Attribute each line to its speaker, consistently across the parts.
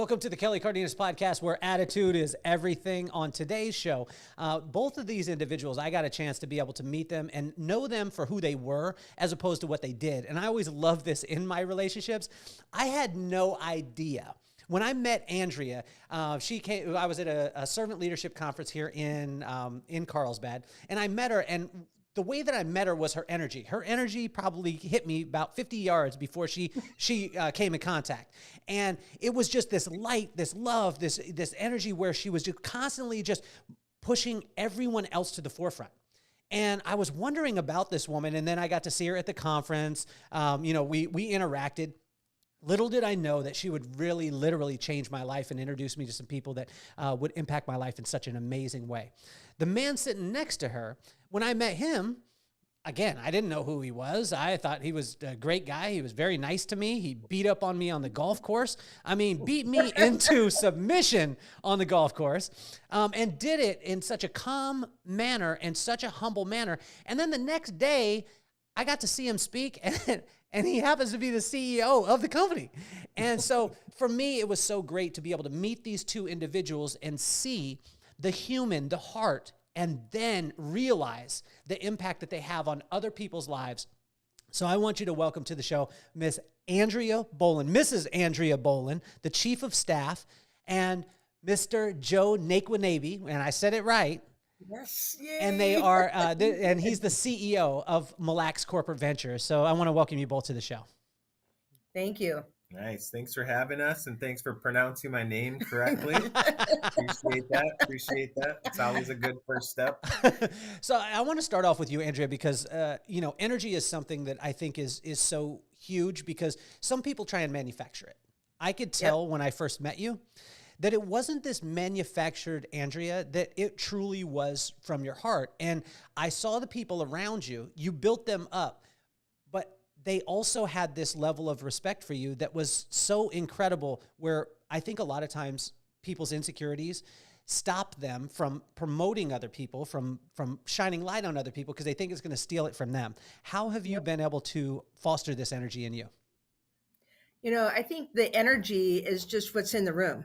Speaker 1: Welcome to the Kelly Cardenas podcast, where attitude is everything. On today's show, both of these individuals, I got a chance to be able to meet them and know them for who they were as opposed to what they did. And I always love this in my relationships. I had no idea. When I met Andrea, she came. I was at a servant leadership conference here in Carlsbad, and I met her. And the way that I met her was her energy. Her energy probably hit me about 50 yards before she came in contact. And it was just this light, this love, this energy where she was just constantly just pushing everyone else to the forefront. And I was wondering about this woman, and then I got to see her at the conference. We interacted. Little did I know that she would really, literally change my life and introduce me to some people that would impact my life in such an amazing way. The man sitting next to her, when I met him, again, I didn't know who he was. I thought he was a great guy. He was very nice to me. He beat up on me on the golf course. I mean, beat me into submission on the golf course, and did it in such a calm manner and such a humble manner. And then the next day, I got to see him speak, and he happens to be the CEO of the company. And so for me, it was so great to be able to meet these two individuals and see the human, the heart, and then realize the impact that they have on other people's lives. So I want you to welcome to the show Mrs. Andrea Bolin, the Chief of Staff, and Mr. Joe Nayquonabe, and I said it right.
Speaker 2: Yes. Yay.
Speaker 1: And they are, and he's the CEO of Mille Lacs Corporate Ventures. So I want to welcome you both to the show.
Speaker 2: Thank you.
Speaker 3: Nice. Thanks for having us, and thanks for pronouncing my name correctly. Appreciate that. It's always a good first step.
Speaker 1: So I want to start off with you, Andrea, because energy is something that I think is so huge, because some people try and manufacture it. I could tell when I first met you that it wasn't this manufactured Andrea, that it truly was from your heart. And I saw the people around you, you built them up, but they also had this level of respect for you that was so incredible, where I think a lot of times people's insecurities stop them from promoting other people, from shining light on other people, because they think it's going to steal it from them. How have you been able to foster this energy in you?
Speaker 2: I think the energy is just what's in the room,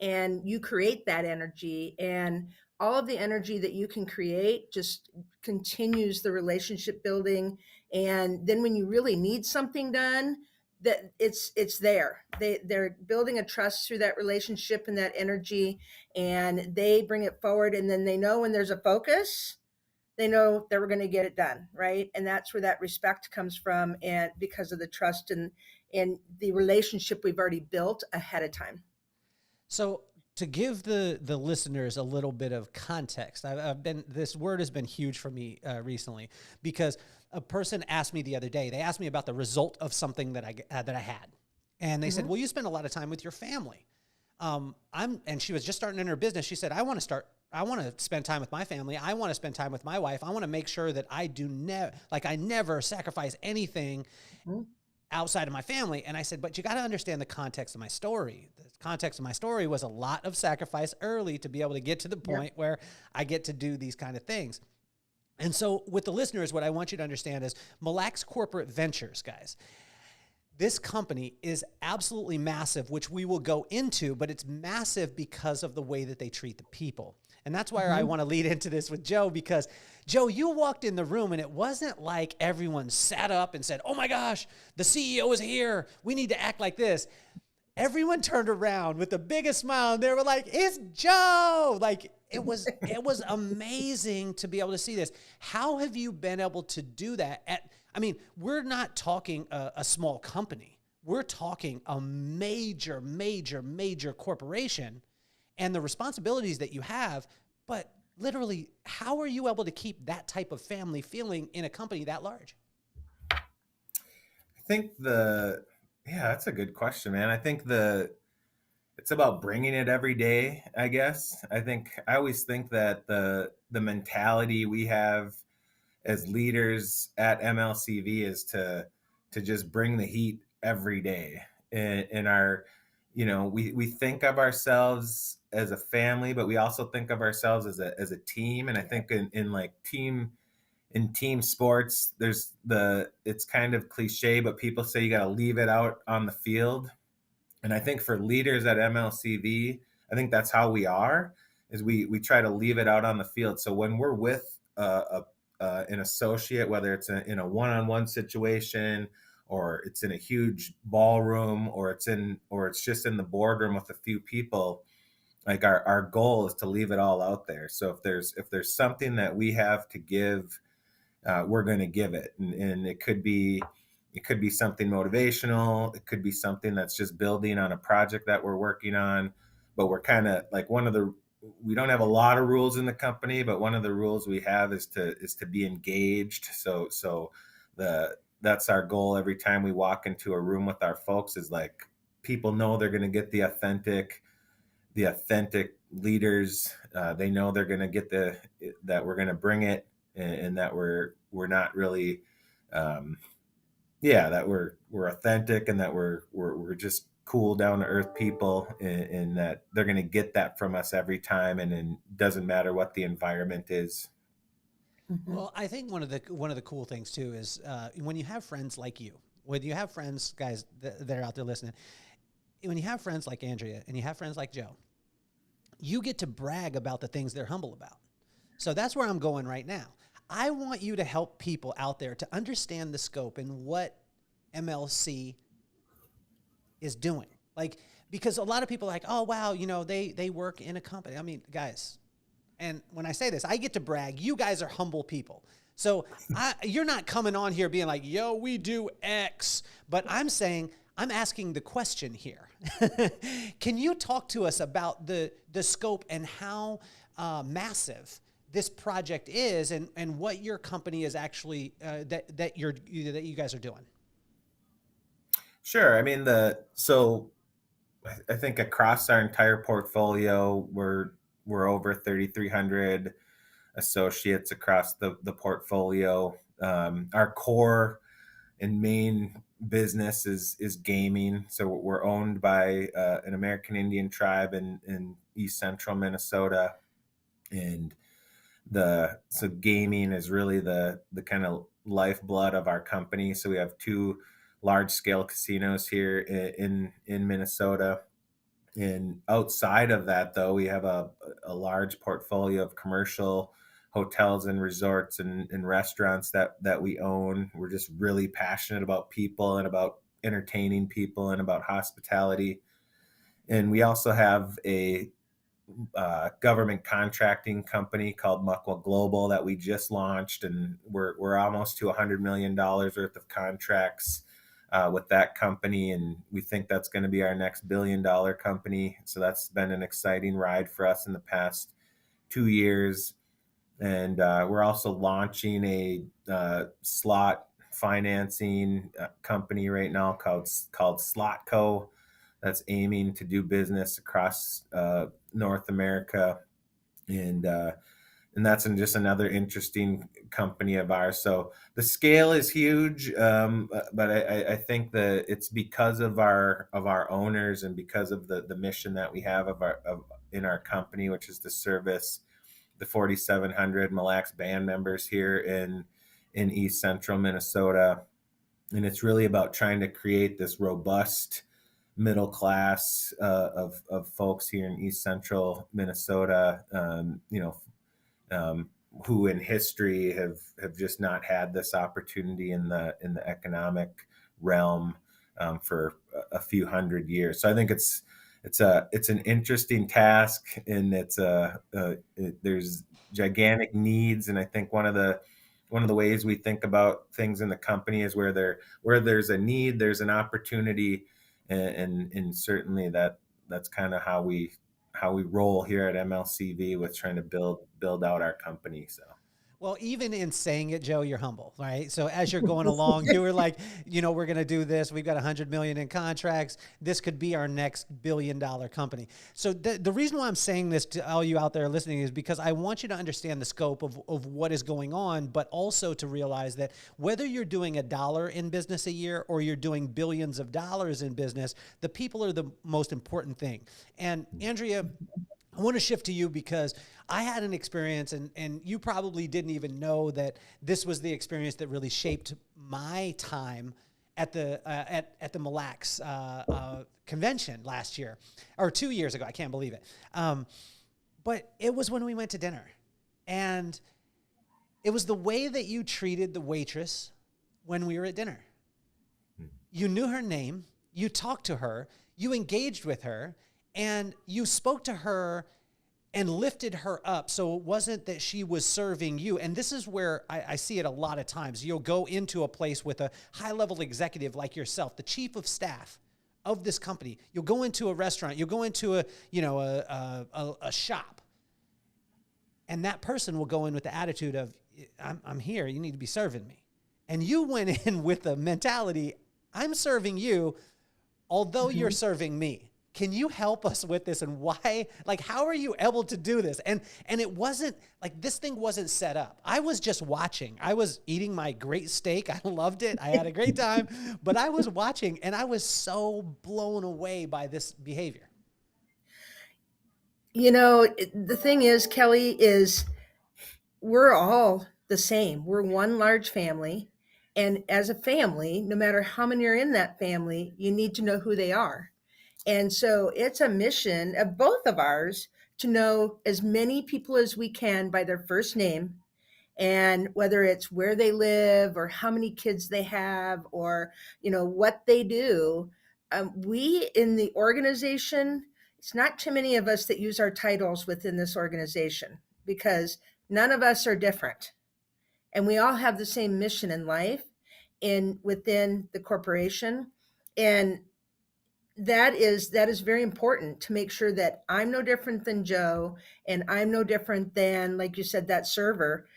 Speaker 2: and you create that energy, and all of the energy that you can create just continues the relationship building. And then when you really need something done, that it's there. They're building a trust through that relationship and that energy, and they bring it forward. And then they know when there's a focus, they know that we're going to get it done, right? And that's where that respect comes from, and because of the trust and the relationship we've already built ahead of time.
Speaker 1: So to give the listeners a little bit of context, this word has been huge for me recently, because a person asked me the other day, they asked me about the result of something that I had. And they said, well, you spend a lot of time with your family. And she was just starting in her business. She said, I want to spend time with my family. I want to spend time with my wife. I want to make sure that I I never sacrifice anything outside of my family. And I said, but you got to understand the context of my story. The context of my story was a lot of sacrifice early to be able to get to the point where I get to do these kind of things. And so with the listeners, what I want you to understand is Mille Lacs Corporate Ventures, guys. This company is absolutely massive, which we will go into, but it's massive because of the way that they treat the people. And that's why I want to lead into this with Joe, because Joe, you walked in the room and it wasn't like everyone sat up and said, oh my gosh, the CEO is here. We need to act like this. Everyone turned around with the biggest smile and they were like, it's Joe. Like it was amazing to be able to see this. How have you been able to do that? We're not talking a small company. We're talking a major, major, major corporation, and the responsibilities that you have. But literally, how are you able to keep that type of family feeling in a company that large?
Speaker 3: I think that's a good question, man. I think it's about bringing it every day, I guess. I always think that the mentality we have as leaders at MLCV is to just bring the heat every day in our, we think of ourselves as a family, but we also think of ourselves as a team. And I think in team sports, it's kind of cliche, but people say you got to leave it out on the field. And I think for leaders at MLCV, I think that's how we are, is we try to leave it out on the field. So when we're with an associate, whether it's in a one-on-one situation, or it's in a huge ballroom, or it's just in the boardroom with a few people, like our goal is to leave it all out there. So if there's something that we have to give, we're going to give it, and it could be something motivational. It could be something that's just building on a project that we're working on. But we're kind of like we don't have a lot of rules in the company, but one of the rules we have is to be engaged. So that's our goal every time we walk into a room with our folks, is like people know they're going to get the authentic leaders. They know they're going to get that we're going to bring it, and that we're not really, that we're authentic, and that we're just cool, down to earth people, and that they're going to get that from us every time, and it doesn't matter what the environment is.
Speaker 1: Well, I think one of the cool things too is when you have friends like you, when you have friends, guys that are out there listening, when you have friends like Andrea and you have friends like Joe, you get to brag about the things they're humble about. So that's where I'm going right now. I want you to help people out there to understand the scope and what MLC is doing. Like, because a lot of people are like, oh, wow, they work in a company. I mean, guys, and when I say this, I get to brag. You guys are humble people. So you're not coming on here being like, yo, we do X. But I'm asking the question here. Can you talk to us about the scope and how massive this project is, and what your company is actually that you guys are doing?
Speaker 3: Sure. I mean, I think across our entire portfolio, we're over 3,300 associates across the portfolio. Our core and main business is gaming. So we're owned by an American Indian tribe in East Central Minnesota, and so gaming is really the kind of lifeblood of our company. So we have two large scale casinos here in Minnesota. And outside of that, though, we have a large portfolio of commercial hotels and resorts and restaurants that we own. We're just really passionate about people and about entertaining people and about hospitality. And we also have a government contracting company called Muckwa Global that we just launched, and we're almost to $100 million worth of contracts with that company, and we think that's going to be our next $1 billion company. So that's been an exciting ride for us in the past 2 years. And we're also launching a slot financing company right now called SlotCo, that's aiming to do business across North America, and that's just another interesting company of ours. So the scale is huge, but I think that it's because of our owners, and because of the mission that we have in our company, which is to service the 4,700 Mille Lacs band members here in East Central Minnesota. And it's really about trying to create this robust middle class of folks here in East Central Minnesota, who in history have just not had this opportunity in the economic realm for a few hundred years. So I think it's an interesting task, and there's gigantic needs. And I think one of the ways we think about things in the company is where there's a need, there's an opportunity, and certainly that's kind of how we roll here at MLCV with trying to build out our company. So.
Speaker 1: Well, even in saying it, Joe, you're humble, right? So as you're going along, you were like, we're going to do this. We've got 100 million in contracts. This could be our next $1 billion company. So the reason why I'm saying this to all you out there listening is because I want you to understand the scope of what is going on, but also to realize that whether you're doing $1 in business a year or you're doing billions of dollars in business, the people are the most important thing. And Andrea, I want to shift to you because I had an experience, and you probably didn't even know that this was the experience that really shaped my time at the Mille Lacs convention last year or 2 years ago. I can't believe it. But it was when we went to dinner, and it was the way that you treated the waitress when we were at dinner. You knew her name, you talked to her, you engaged with her, and you spoke to her and lifted her up. So it wasn't that she was serving you. And this is where I see it a lot of times. You'll go into a place with a high-level executive like yourself, the chief of staff of this company. You'll go into a restaurant, you'll go into a shop, and that person will go in with the attitude of, I'm here, you need to be serving me. And you went in with the mentality, I'm serving you, although you're serving me. Can you help us with this, and why? Like, how are you able to do this? And it wasn't like this thing wasn't set up. I was just watching. I was eating my great steak. I loved it. I had a great time, but I was watching, and I was so blown away by this behavior.
Speaker 2: You know, the thing is, Kelly, is we're all the same. We're one large family. And as a family, no matter how many are in that family, you need to know who they are. And so it's a mission of both of ours to know as many people as we can by their first name, and whether it's where they live or how many kids they have or, what they do. We in the organization, it's not too many of us that use our titles within this organization because none of us are different. And we all have the same mission in life within the corporation. And that is very important to make sure that I'm no different than Joe, and I'm no different than, like you said, that server.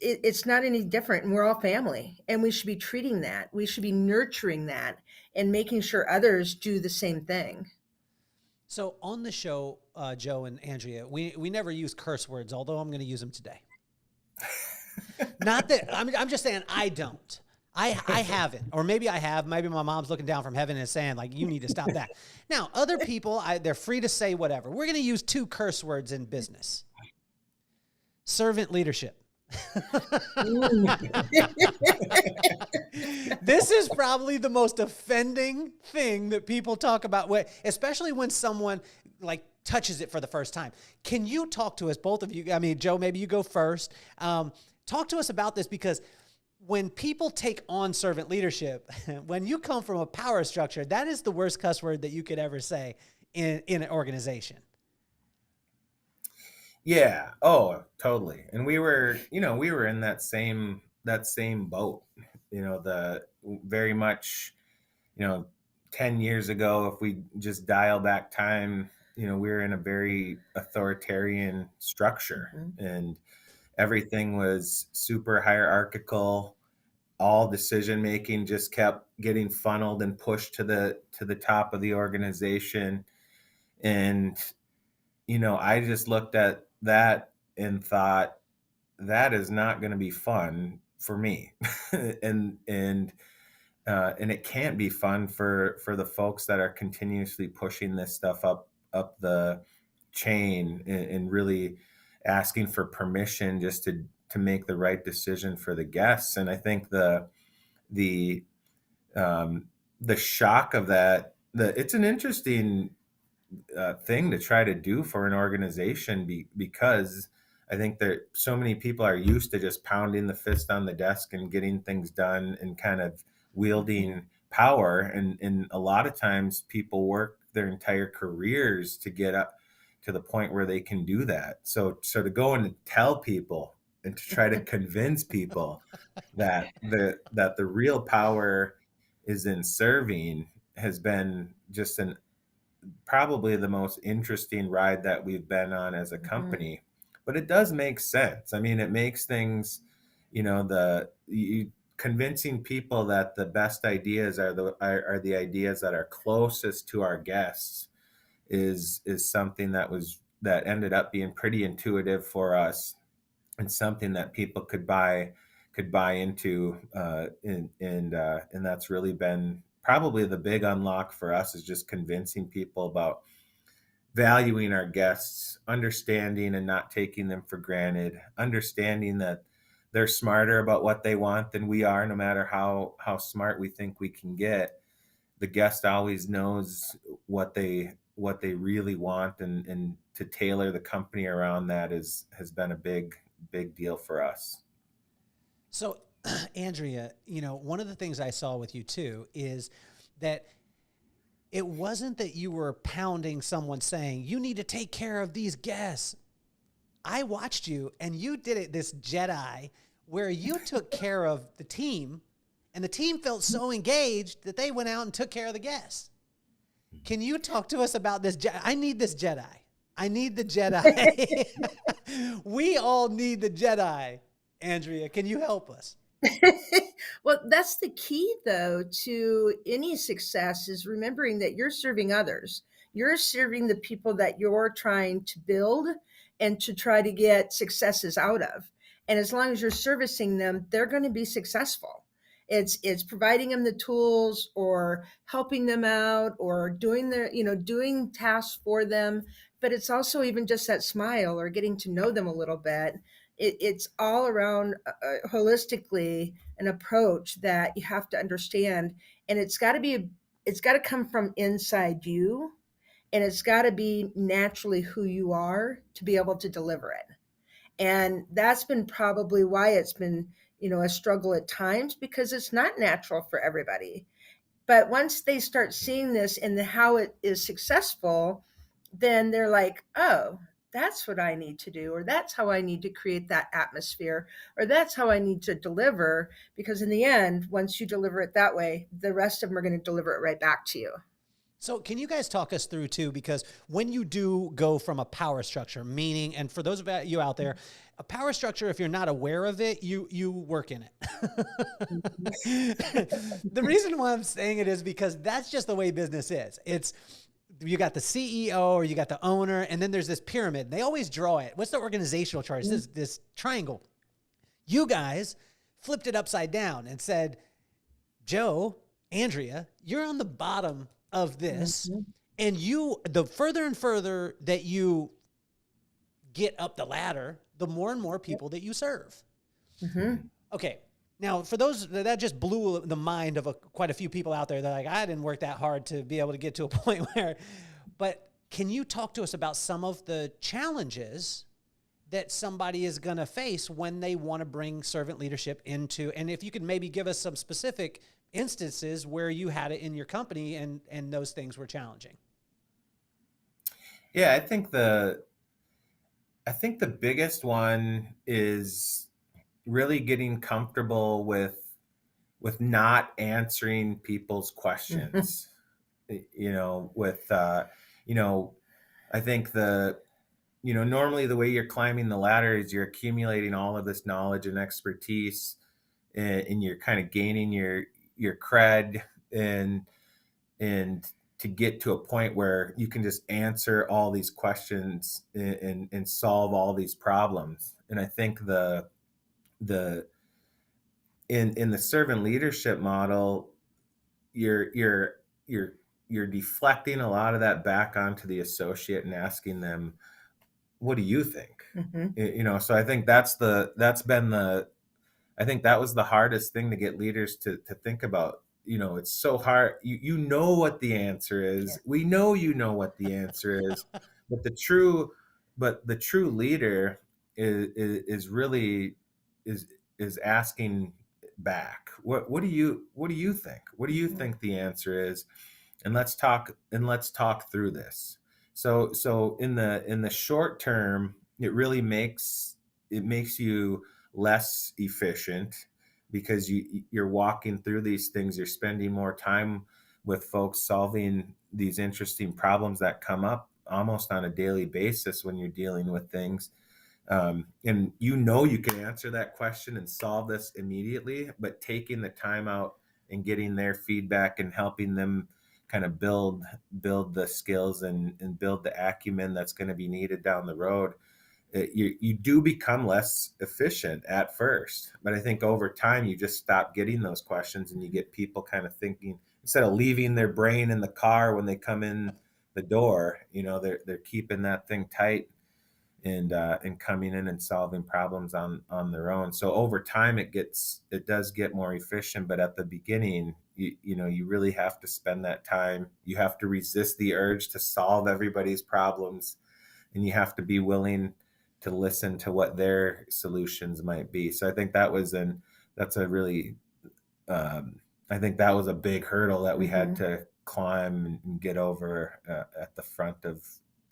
Speaker 2: It's not any different, and we're all family, and we should be treating that. We should be nurturing that and making sure others do the same thing.
Speaker 1: So on the show, Joe and Andrea, we never use curse words, although I'm going to use them today. Not that I'm just saying I don't. I haven't, or maybe I have. Maybe my mom's looking down from heaven and saying, like, you need to stop that. Now, other people, they're free to say whatever. We're going to use 2 curse words in business. Servant leadership. This is probably the most offending thing that people talk about, especially when someone like touches it for the first time. Can you talk to us, both of you? I mean, Joe, maybe you go first. Talk to us about this, because when people take on servant leadership, when you come from a power structure, that is the worst cuss word that you could ever say in an organization.
Speaker 3: Yeah. Oh, totally. And we were in that same boat, the very much, 10 years ago, if we just dial back time, we were in a very authoritarian structure, and everything was super hierarchical. All decision making just kept getting funneled and pushed to the top of the organization. And, I just looked at that and thought, that is not going to be fun for me. and it can't be fun for the folks that are continuously pushing this stuff up the chain and really asking for permission just to make the right decision for the guests. And I think the shock of that, it's an interesting thing to try to do for an organization, because I think that so many people are used to just pounding the fist on the desk and getting things done and kind of wielding power. And a lot of times people work their entire careers to get up to the point where they can do that. So to go and tell people and to try to convince people that the real power is in serving has been just probably the most interesting ride that we've been on as a company. But it does make sense. I mean, it makes things, convincing people that the best ideas are the ideas that are closest to our guests is something that ended up being pretty intuitive for us, and something that people could buy into, and that's really been probably the big unlock for us, is just convincing people about valuing our guests, understanding and not taking them for granted, understanding that they're smarter about what they want than we are, no matter how smart we think we can get. The guest always knows what they really want, and to tailor the company around that has been a big deal for us.
Speaker 1: So, Andrea, one of the things I saw with you too is that it wasn't that you were pounding someone saying, you need to take care of these guests. I watched you and you did it, this Jedi, where you took care of the team and the team felt so engaged that they went out and took care of the guests. Can you talk to us about this? I need this Jedi. I need the Jedi. We all need the Jedi. Andrea, can you help us?
Speaker 2: Well, that's the key, though, to any success is remembering that you're serving others. You're serving the people that you're trying to build and to try to get successes out of. And as long as you're servicing them, they're going to be successful. It's providing them the tools or helping them out or doing tasks for them. But it's also even just that smile or getting to know them a little bit. It's all around holistically an approach that you have to understand, and it's got to come from inside you, and it's got to be naturally who you are to be able to deliver it. And that's been probably why it's been a struggle at times, because it's not natural for everybody. But once they start seeing this and how it is successful, then they're like, oh, that's what I need to do, or that's how I need to create that atmosphere, or that's how I need to deliver. Because in the end, once you deliver it that way, the rest of them are going to deliver it right back to you.
Speaker 1: So can you guys talk us through too, because when you do go from a power structure, meaning, and for those of you out there, a power structure, if you're not aware of it, you work in it. The reason why I'm saying it is because that's just the way business is. You got the CEO or you got the owner, and then there's this pyramid. They always draw it. What's the organizational chart? This triangle. You guys flipped it upside down and said, Joe, Andrea, you're on the bottom of this. Mm-hmm. And the further and further that you get up the ladder, the more and more people that you serve. Mm-hmm. Okay. Now, for those that just blew the mind of quite a few people out there, they're like, I didn't work that hard to be able to get to a point where, but can you talk to us about some of the challenges that somebody is going to face when they want to bring servant leadership into, and if you could maybe give us some specific instances where you had it in your company and those things were challenging.
Speaker 3: Yeah, I think the biggest one is really getting comfortable with not answering people's questions. I think normally the way you're climbing the ladder is you're accumulating all of this knowledge and expertise, and you're kind of gaining your cred and to get to a point where you can just answer all these questions and solve all these problems. And I think in the servant leadership model, you're deflecting a lot of that back onto the associate and asking them, what do you think? Mm-hmm. So I think I think that was the hardest thing to get leaders to think about. It's so hard. You know what the answer is. Yeah. We know what the answer is, but the true leader is really asking back. What do you think? What do you think the answer is? And let's talk through this. So in the short term, it really makes you less efficient, because you're walking through these things. You're spending more time with folks solving these interesting problems that come up almost on a daily basis when you're dealing with things. And you can answer that question and solve this immediately, but taking the time out and getting their feedback and helping them kind of build the skills and build the acumen that's going to be needed down the road. You do become less efficient at first, but I think over time you just stop getting those questions, and you get people kind of thinking, instead of leaving their brain in the car when they come in the door, they're keeping that thing tight and coming in and solving problems on their own. So over time, it does get more efficient. But at the beginning, you really have to spend that time. You have to resist the urge to solve everybody's problems, and you have to be willing to listen to what their solutions might be. So I think that's a really, I think that was a big hurdle that we had to climb and get over at the front of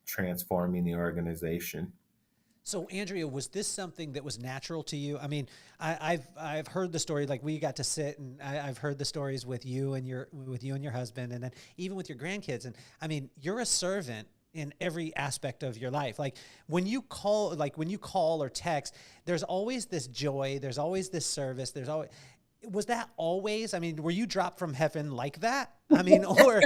Speaker 3: transforming the organization.
Speaker 1: So, Andrea, was this something that was natural to you? I mean, I've heard the story. Like, we got to sit, and I've heard the stories with you and your husband, and then even with your grandkids. And I mean, you're a servant in every aspect of your life. Like when you call or text, there's always this joy. There's always this service. Was that always? I mean, were you dropped from heaven like that? I mean, or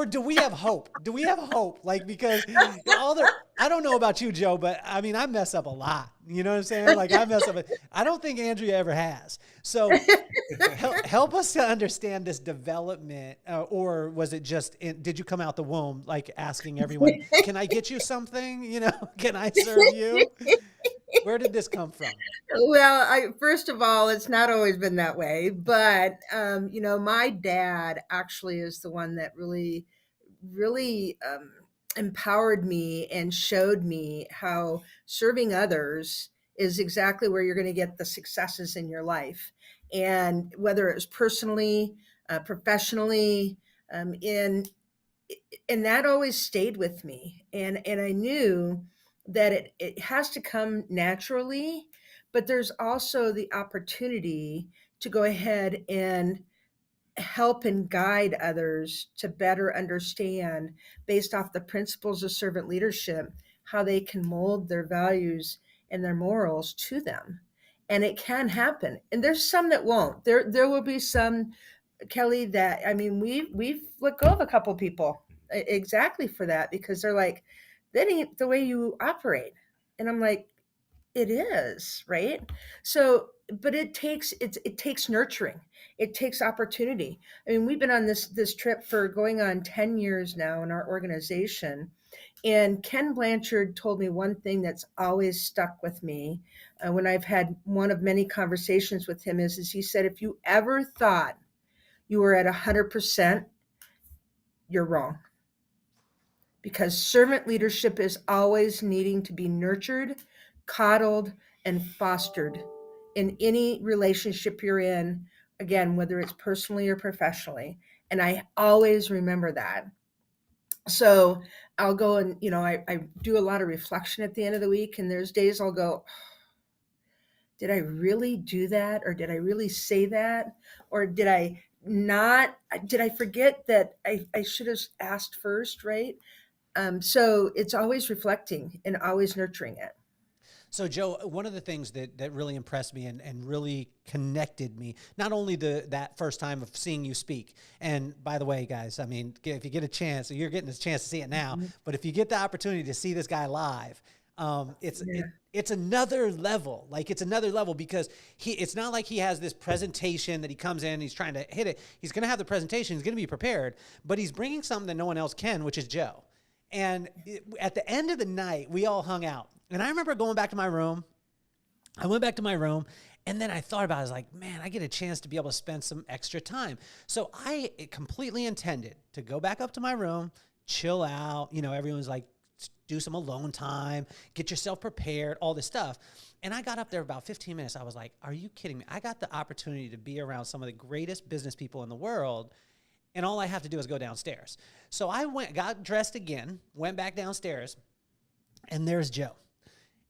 Speaker 1: do we have hope? Do we have hope? Like, because I don't know about you, Joe, but I mean, I mess up a lot. You know what I'm saying? Like I mess up. I don't think Andrea ever has. So help us to understand this development, or was it just, did you come out the womb like asking everyone, can I get you something? You know, can I serve you? Where did this come from?
Speaker 2: Well, first of all, it's not always been that way, but my dad actually is the one that really, really empowered me and showed me how serving others is exactly where you're going to get the successes in your life, and whether it was personally, professionally, in and that always stayed with me, and I knew that it has to come naturally, but there's also the opportunity to go ahead and help and guide others to better understand, based off the principles of servant leadership, how they can mold their values and their morals to them. And it can happen, and there's some that won't. There will be some, Kelly, that, I mean, we've let go of a couple people exactly for that, because they're like, that ain't the way you operate. And I'm like, it is, right? So, but it takes nurturing. It takes opportunity. I mean, we've been on this trip for going on 10 years now in our organization. And Ken Blanchard told me one thing that's always stuck with me, when I've had one of many conversations with him, is he said, if you ever thought you were at 100%, you're wrong. Because servant leadership is always needing to be nurtured, coddled, and fostered in any relationship you're in, again, whether it's personally or professionally. And I always remember that. So I'll go and, I do a lot of reflection at the end of the week, and there's days I'll go, did I really do that? Or did I really say that? Or did I not? Did I forget that I should have asked first, right? So it's always reflecting and always nurturing it.
Speaker 1: So, Joe, one of the things that really impressed me and really connected me, not only that first time of seeing you speak, and by the way, guys, I mean, if you get a chance, you're getting a chance to see it now, but if you get the opportunity to see this guy live, it's another level. Like, it's another level, because it's not like he has this presentation that he comes in, he's trying to hit it. He's going to have the presentation, he's going to be prepared, but he's bringing something that no one else can, which is Joe. And at the end of the night, we all hung out. And I remember going back to my room. I went back to my room, and then I thought about it. I was like, man, I get a chance to be able to spend some extra time. So I completely intended to go back up to my room, chill out. Everyone's like, do some alone time, get yourself prepared, all this stuff. And I got up there about 15 minutes. I was like, are you kidding me? I got the opportunity to be around some of the greatest business people in the world, and all I have to do is go downstairs. So I got dressed again, went back downstairs, and there's Joe.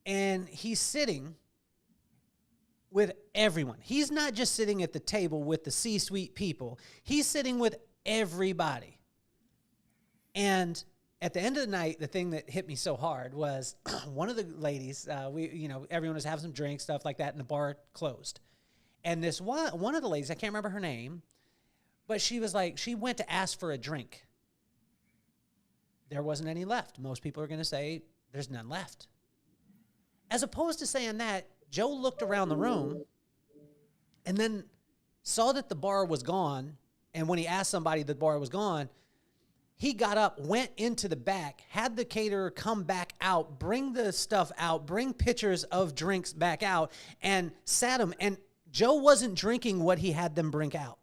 Speaker 1: And he's sitting with everyone. He's not just sitting at the table with the C-suite people. He's sitting with everybody. And at the end of the night, the thing that hit me so hard was one of the ladies, everyone was having some drinks, stuff like that, and the bar closed. And this one of the ladies, I can't remember her name, but she was like, she went to ask for a drink. There wasn't any left. Most people are going to say there's none left. As opposed to saying that, Joe looked around the room and then saw that the bar was gone. And when he asked somebody, the bar was gone. He got up, went into the back, had the caterer come back out, bring the stuff out, bring pitchers of drinks back out, and sat him. And Joe wasn't drinking what he had them bring out.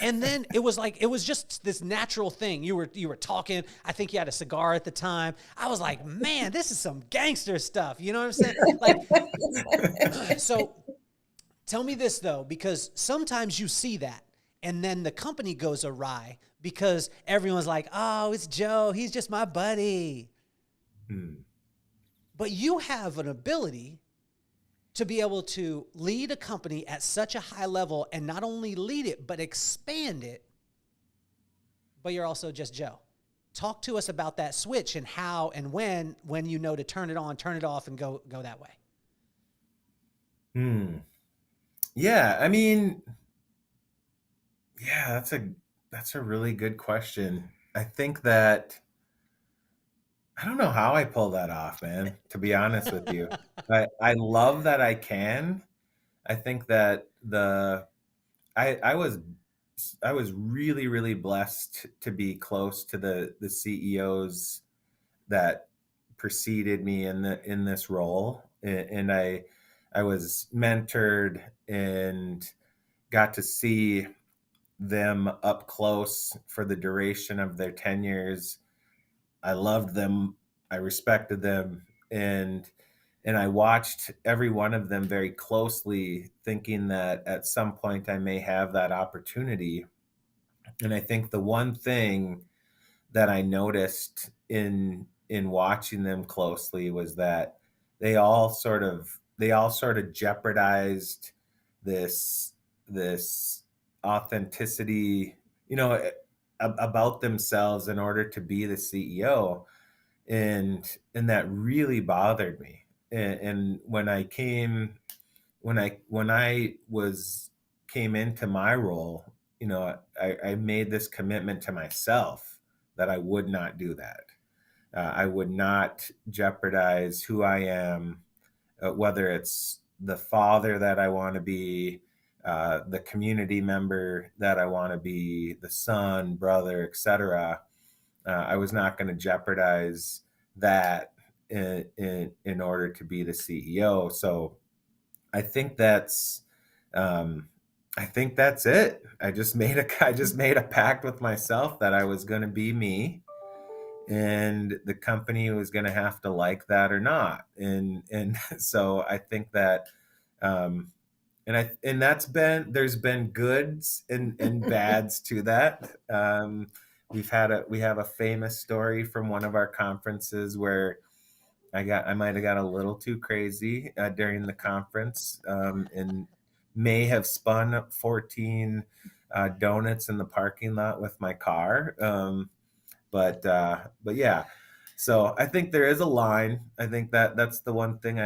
Speaker 1: And then it was just this natural thing. You were talking. I think you had a cigar at the time. I was like, man, this is some gangster stuff. You know what I'm saying? Like, so tell me this though, because sometimes you see that and then the company goes awry because everyone's like, oh, it's Joe. He's just my buddy. But you have an ability to be able to lead a company at such a high level and not only lead it, but expand it, but you're also just Joe. Talk to us about that switch and how and when you know to turn it on, turn it off, and go that way.
Speaker 3: Yeah, I mean, yeah, that's a really good question. I think that I don't know how I pull that off, man, to be honest with you. I love that I can. I think that I was really, really blessed to be close to the CEOs that preceded me in this role. And I was mentored and got to see them up close for the duration of their tenures. I loved them. I respected them. And I watched every one of them very closely, thinking that at some point I may have that opportunity. And I think the one thing that I noticed in watching them closely was that they all sort of jeopardized this authenticity, about themselves in order to be the CEO. And that really bothered me. And when I came into my role, I made this commitment to myself that I would not do that. I would not jeopardize who I am, whether it's the father that I want to be, the community member that I want to be, the son, brother, etc. I was not going to jeopardize that in order to be the CEO. So I think that's it. I just made a pact with myself that I was going to be me, and the company was going to have to like that or not. And so I think that, there's been goods and bads to that. We have a famous story from one of our conferences where I might have got a little too crazy during the conference, and may have spun 14 donuts in the parking lot with my car. But yeah, so I think there is a line. I think that's the one thing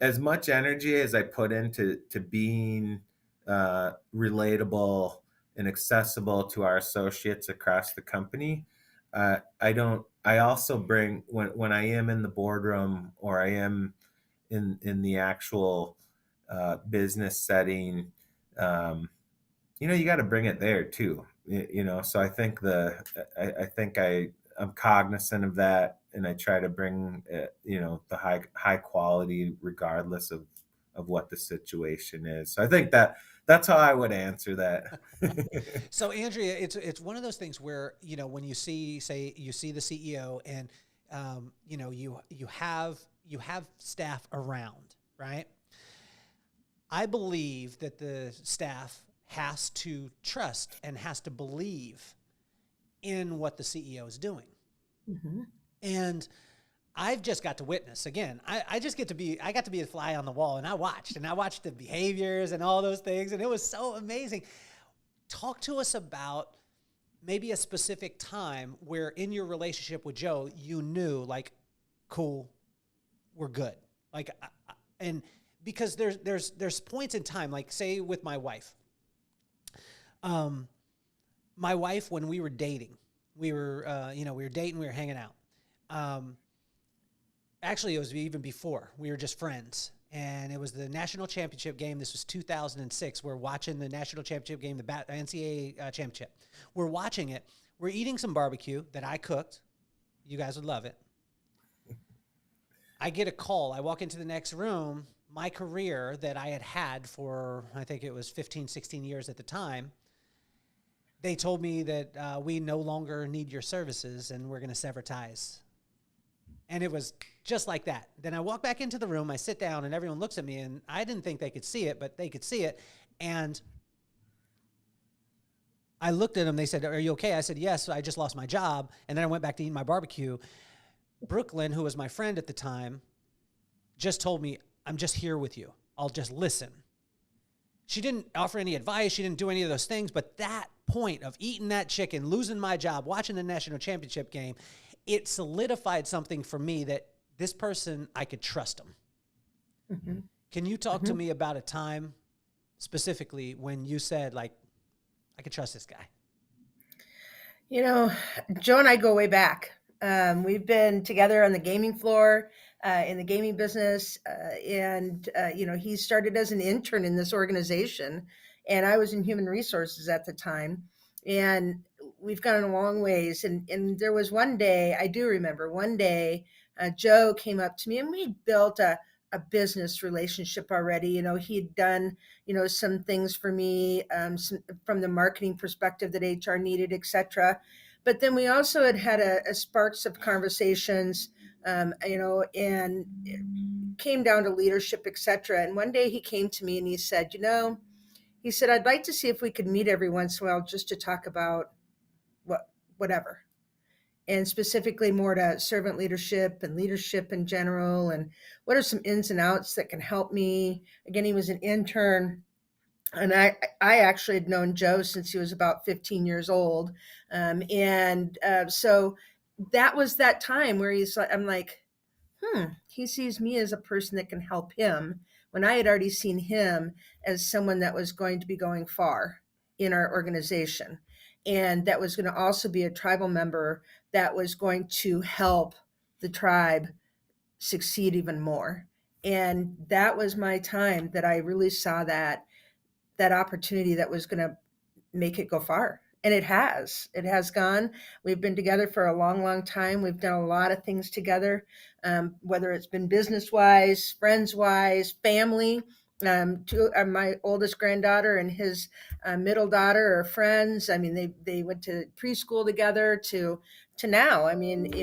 Speaker 3: as much energy as I put into being relatable and accessible to our associates across the company. I also bring, when I am in the boardroom or I am in the actual business setting, you got to bring it there too. So I think I'm cognizant of that, and I try to bring the high quality regardless of what the situation is. So I think that's how I would answer that.
Speaker 1: So Andrea, it's one of those things where, when you see the CEO and, you have staff around, right? I believe that the staff has to trust and has to believe in what the CEO is doing. Mm-hmm. And I've just got to witness again. I got to be a fly on the wall, and I watched the behaviors and all those things. And it was so amazing. Talk to us about maybe a specific time where in your relationship with Joe, you knew like, cool, we're good. Like, and because there's points in time, like say with my wife, when we were dating, we were hanging out. Actually, it was even before. We were just friends. and it was the national championship game. This was 2006. We're watching the national championship game, the NCAA championship. We're watching it. We're eating some barbecue that I cooked. You guys would love it. I get a call. I walk into the next room. My career that I had had for, I think it was 15, 16 years at the time, they told me that we no longer need your services and we're going to sever ties. And it was just like that. Then I walk back into the room, I sit down, and everyone looks at me, and I didn't think they could see it, but they could see it. And I looked at them. They said, "Are you okay?" I said, "Yes, I just lost my job." And then I went back to eat my barbecue. Brooklyn, who was my friend at the time, just told me, "I'm just here with you. I'll just listen." She didn't offer any advice. She didn't do any of those things. But that point of eating that chicken, losing my job, watching the national championship game, it solidified something for me that this person, I could trust him. Mm-hmm. Can you talk to me about a time specifically when you said, like, I could trust this guy?
Speaker 2: You know, Joe and I go way back. We've been together on the gaming floor, in the gaming business. He started as an intern in this organization, and I was in human resources at the time. And we've gone a long ways. And there was one day, I do remember one day, Joe came up to me, and we built a business relationship already. You know, he'd done, some things for me, from the marketing perspective that HR needed, et cetera. But then we also had a sparks of conversations, and it came down to leadership, et cetera. And one day he came to me and he said, I'd like to see if we could meet every once in a while just to talk about whatever. And specifically more to servant leadership and leadership in general, and what are some ins and outs that can help me. Again, he was an intern, and I actually had known Joe since he was about 15 years old. So that was that time where I'm like, he sees me as a person that can help him, when I had already seen him as someone that was going to be going far in our organization, and that was going to also be a tribal member that was going to help the tribe succeed even more. And that was my time that I really saw that opportunity that was going to make it go far. And it has gone. We've been together for a long, long time. We've done a lot of things together, whether it's been business wise, friends wise, family. My oldest granddaughter and his middle daughter are friends. I mean, they went to preschool together to now. I mean,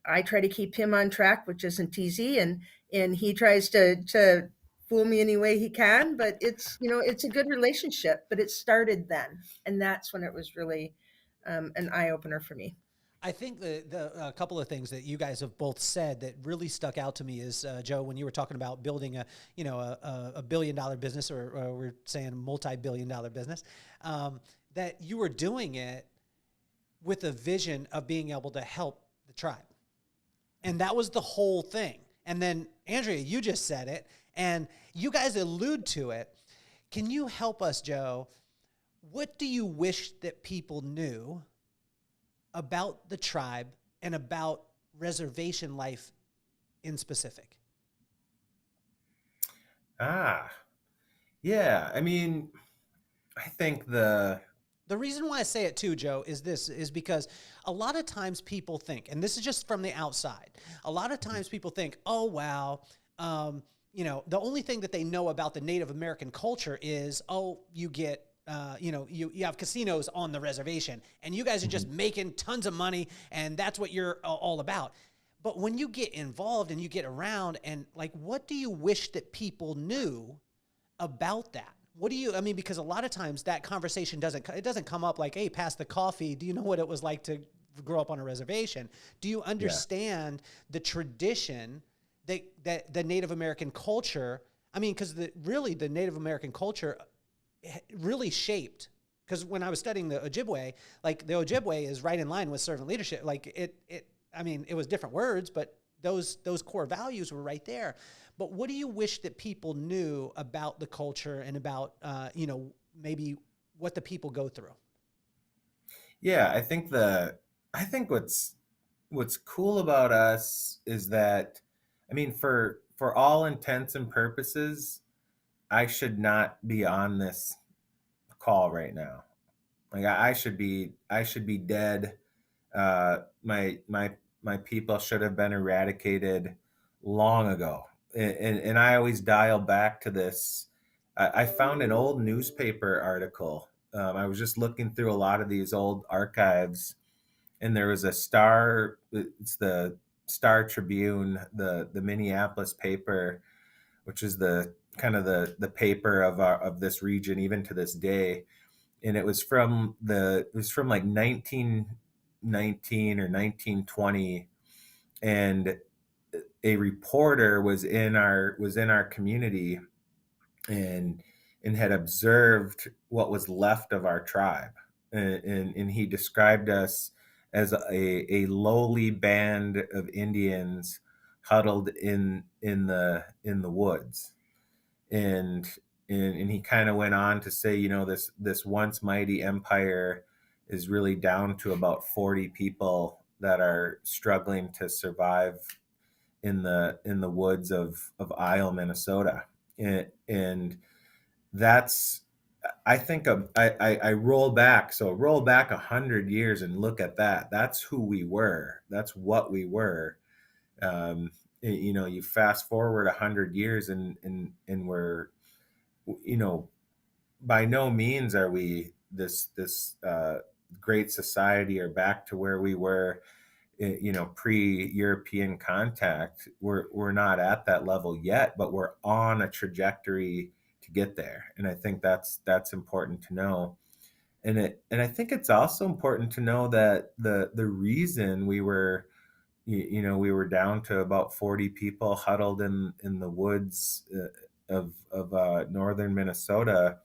Speaker 2: I try to keep him on track, which isn't easy, and he tries to fool me any way he can. But it's a good relationship. But it started then, and that's when it was really an eye opener for me.
Speaker 1: I think a couple of things that you guys have both said that really stuck out to me is, Joe, when you were talking about building a $1 billion business, or we're saying multi-billion dollar business, that you were doing it with a vision of being able to help the tribe. And that was the whole thing. And then, Andrea, you just said it, and you guys allude to it. Can you help us, Joe? What do you wish that people knew about the tribe and about reservation life in specific?
Speaker 3: Yeah. I mean, I think the
Speaker 1: reason why I say it too, Joe, is because a lot of times people think, and this is just from the outside, a lot of times people think, oh, wow, the only thing that they know about the Native American culture is, oh, you get, you have casinos on the reservation, and you guys are just making tons of money, and that's what you're all about. But when you get involved and you get around, and like, what do you wish that people knew about that? Because a lot of times that conversation doesn't come up like, hey, pass the coffee. Do you know what it was like to grow up on a reservation? Do you understand the tradition that the Native American culture, because the Native American culture really shaped, because when I was studying the Ojibwe, like the Ojibwe is right in line with servant leadership. Like it was different words, but those core values were right there. But what do you wish that people knew about the culture and about, maybe what the people go through?
Speaker 3: Yeah, I think what's cool about us is that, for for all intents and purposes, I should not be on this call right now. Like I should be dead. My people should have been eradicated long ago. And I always dial back to this. I found an old newspaper article. I was just looking through a lot of these old archives, and there was a Star. It's the Star Tribune, the Minneapolis paper, which is the kind of the paper of this region even to this day. And it was from like 1919 or 1920, and a reporter was in our community, and had observed what was left of our tribe, and he described us as a lowly band of Indians huddled in the woods. And and he kind of went on to say, this once mighty empire is really down to about 40 people that are struggling to survive in the woods of Isle, Minnesota. And that's, I think of, I roll back. So roll back 100 years and look at that. That's who we were. That's what we were. You fast forward 100 years, and we're, by no means are we this great society or back to where we were, pre-European contact. We're not at that level yet, but we're on a trajectory to get there. And I think that's important to know. And I think it's also important to know that the reason we were, we were down to about 40 people huddled in the woods of northern Minnesota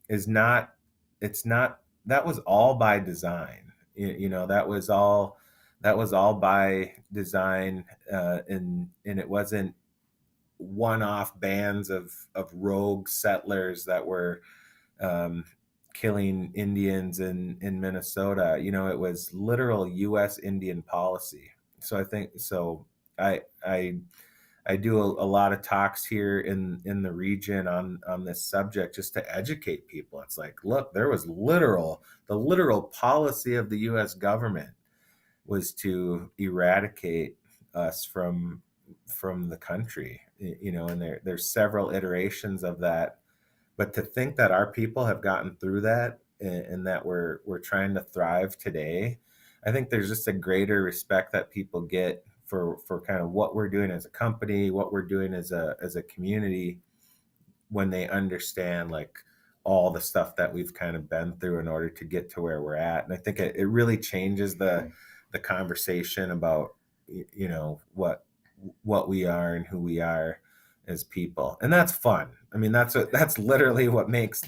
Speaker 3: is not, it's not, that was all by design. That was all by design, and it wasn't one-off bands of rogue settlers that were killing Indians in Minnesota. It was literal U.S. Indian policy. So I think so. I do a lot of talks here in the region on this subject, just to educate people. It's like, look, there was the literal policy of the U.S. government was to eradicate us from the country. And there's several iterations of that. But to think that our people have gotten through that, and that we're trying to thrive today, I think there's just a greater respect that people get for kind of what we're doing as a company, what we're doing as a community, when they understand like all the stuff that we've kind of been through in order to get to where we're at. And I think it really changes the conversation about, what we are and who we are as people. And that's fun. I mean, that's literally what makes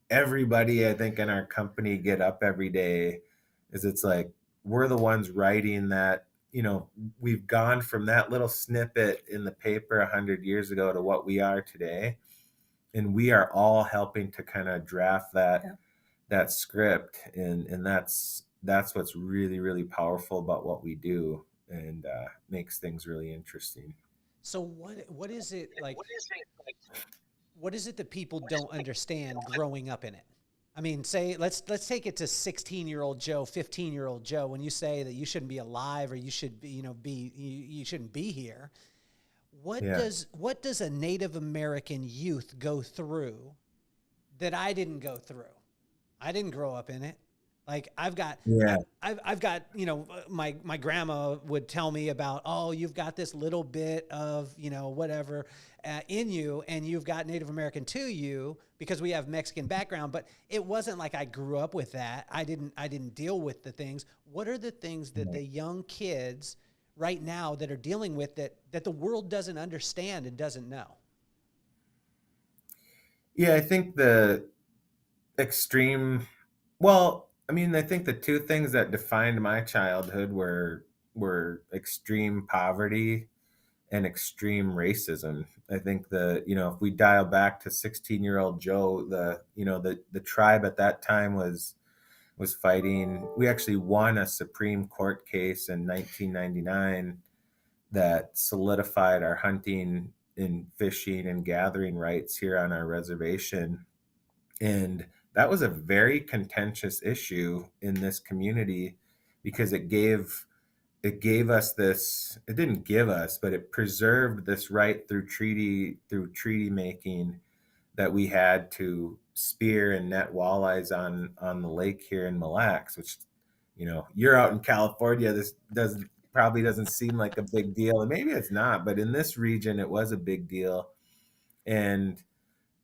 Speaker 3: everybody, I think, in our company get up every day. Is it's like, we're the ones writing that, we've gone from that little snippet in the paper 100 years ago to what we are today. And we are all helping to kind of draft that script. And that's what's really, really powerful about what we do, and makes things really interesting.
Speaker 1: So what is it like? What is it that people don't understand growing up in it? I mean, say let's take it to 16-year-old Joe, 15-year-old Joe. When you say that you shouldn't be alive, or you should be, you shouldn't be here.
Speaker 3: Yeah.
Speaker 1: What does a Native American youth go through that I didn't go through? I didn't grow up in it. Like
Speaker 3: Yeah.
Speaker 1: I've got, my grandma would tell me about, oh, you've got this little bit of, whatever in you, and you've got Native American to you because we have Mexican background. But it wasn't like I grew up with that. I didn't deal with the things. What are the things that the young kids right now that are dealing with that the world doesn't understand and doesn't know?
Speaker 3: Yeah, I think the extreme, well, I mean, I think the two things that defined my childhood were extreme poverty and extreme racism. I think if we dial back to 16-year-old Joe, the tribe at that time was fighting. We actually won a Supreme Court case in 1999 that solidified our hunting and fishing and gathering rights here on our reservation. And that was a very contentious issue in this community because it gave us this, it didn't give us, but it preserved this right through treaty making that we had to spear and net walleyes on the lake here in Mille Lacs, which, you're out in California. This probably doesn't seem like a big deal, and maybe it's not, but in this region, it was a big deal. And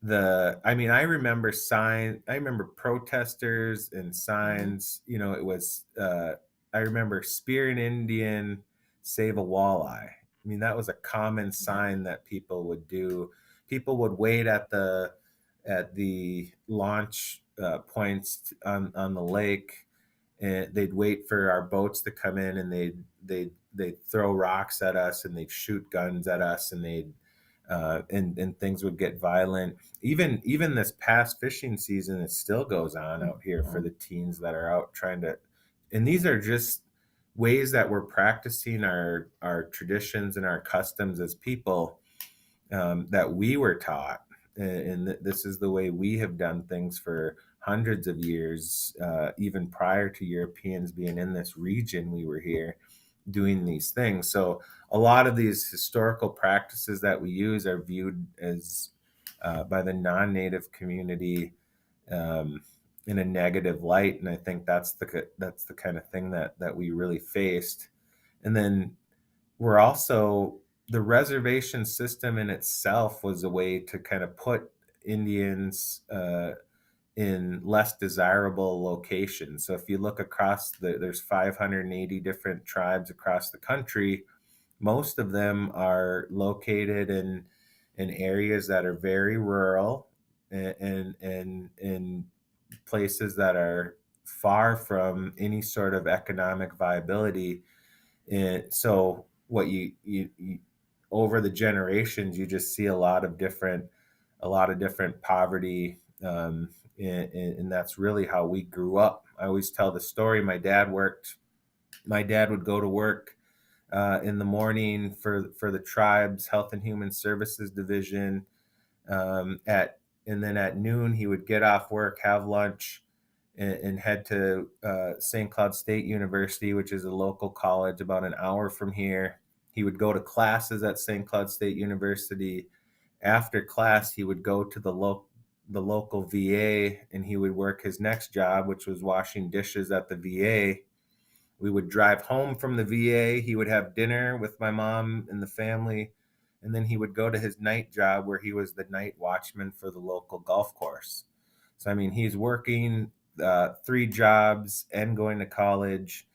Speaker 3: I remember protesters and
Speaker 2: Mhm.
Speaker 3: signs. It was. I remember spear an Indian, save a walleye. I mean, that was a common
Speaker 2: Yeah.
Speaker 3: sign that people would do. People would wait at the launch points on the lake, and they'd wait for our boats to come in, and they'd throw rocks at us, and they'd shoot guns at us, and and things would get violent. Even this past fishing season, it still goes on out here for the teens that are out trying to. And these are just ways that we're practicing our traditions and our customs as people, that we were taught, and this is the way we have done things for hundreds of years, even prior to Europeans being in this region. We were here doing these things. So a lot of these historical practices that we use are viewed as, by the non-native community, um, in a negative light, and I think that's the kind of thing that we really faced. And then we're also, the reservation system in itself was a way to kind of put Indians, in less desirable locations. So if you look across there's 580 different tribes across the country. Most of them are located in areas that are very rural, and in places that are far from any sort of economic viability. And so what you over the generations, you just see a lot of different poverty, and that's really how we grew up. I always tell the story. My dad would go to work, in the morning for the tribe's health and human services division, at and then at noon he would get off work, have lunch, and head to, St. Cloud State University, which is a local college about an hour from here. He would go to classes at St. Cloud State University. After class, he would go to the local VA, and he would work his next job, which was washing dishes at the VA. We would drive home from the VA. He would have dinner with my mom and the family, and then he would go to his night job where he was the night watchman for the local golf course. So, I mean, he's working, three jobs and going to college,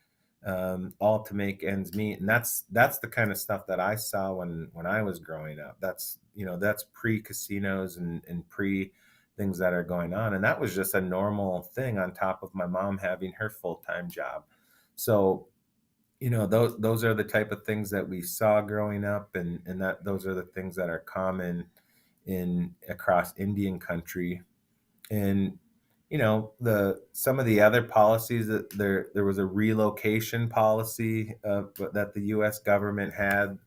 Speaker 3: all to make ends meet. And that's the kind of stuff that I saw when I was growing up. That's pre casinos and pre things that are going on. And that was just a normal thing on top of my mom having her full time job. So, those are the type of things that we saw growing up, and that those are the things that are common in across Indian country. And the some of the other policies, that there was a relocation policy, that the U.S. government had,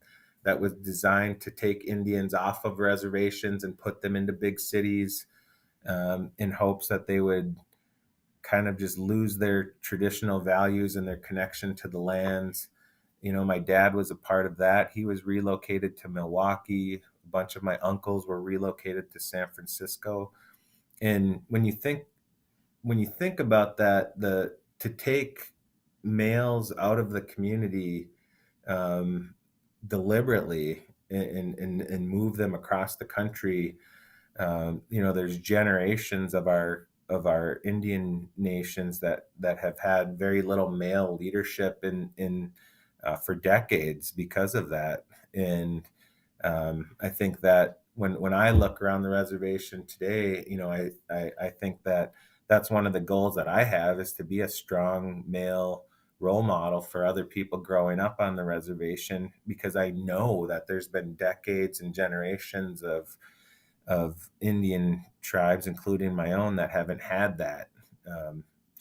Speaker 3: that was designed to take Indians off of reservations and put them into big cities, in hopes that they would kind of just lose their traditional values and their connection to the lands. My dad was a part of that. He was relocated to Milwaukee. A bunch of my uncles were relocated to San Francisco. And when you think about that, the to take males out of the community, um, deliberately, and move them across the country. There's generations of our Indian nations that have had very little male leadership in for decades because of that. And, I think that when I look around the reservation today, I think that that's one of the goals that I have, is to be a strong male role model for other people growing up on the reservation, because I know that there's been decades and generations of Indian tribes, including my own, that haven't had that.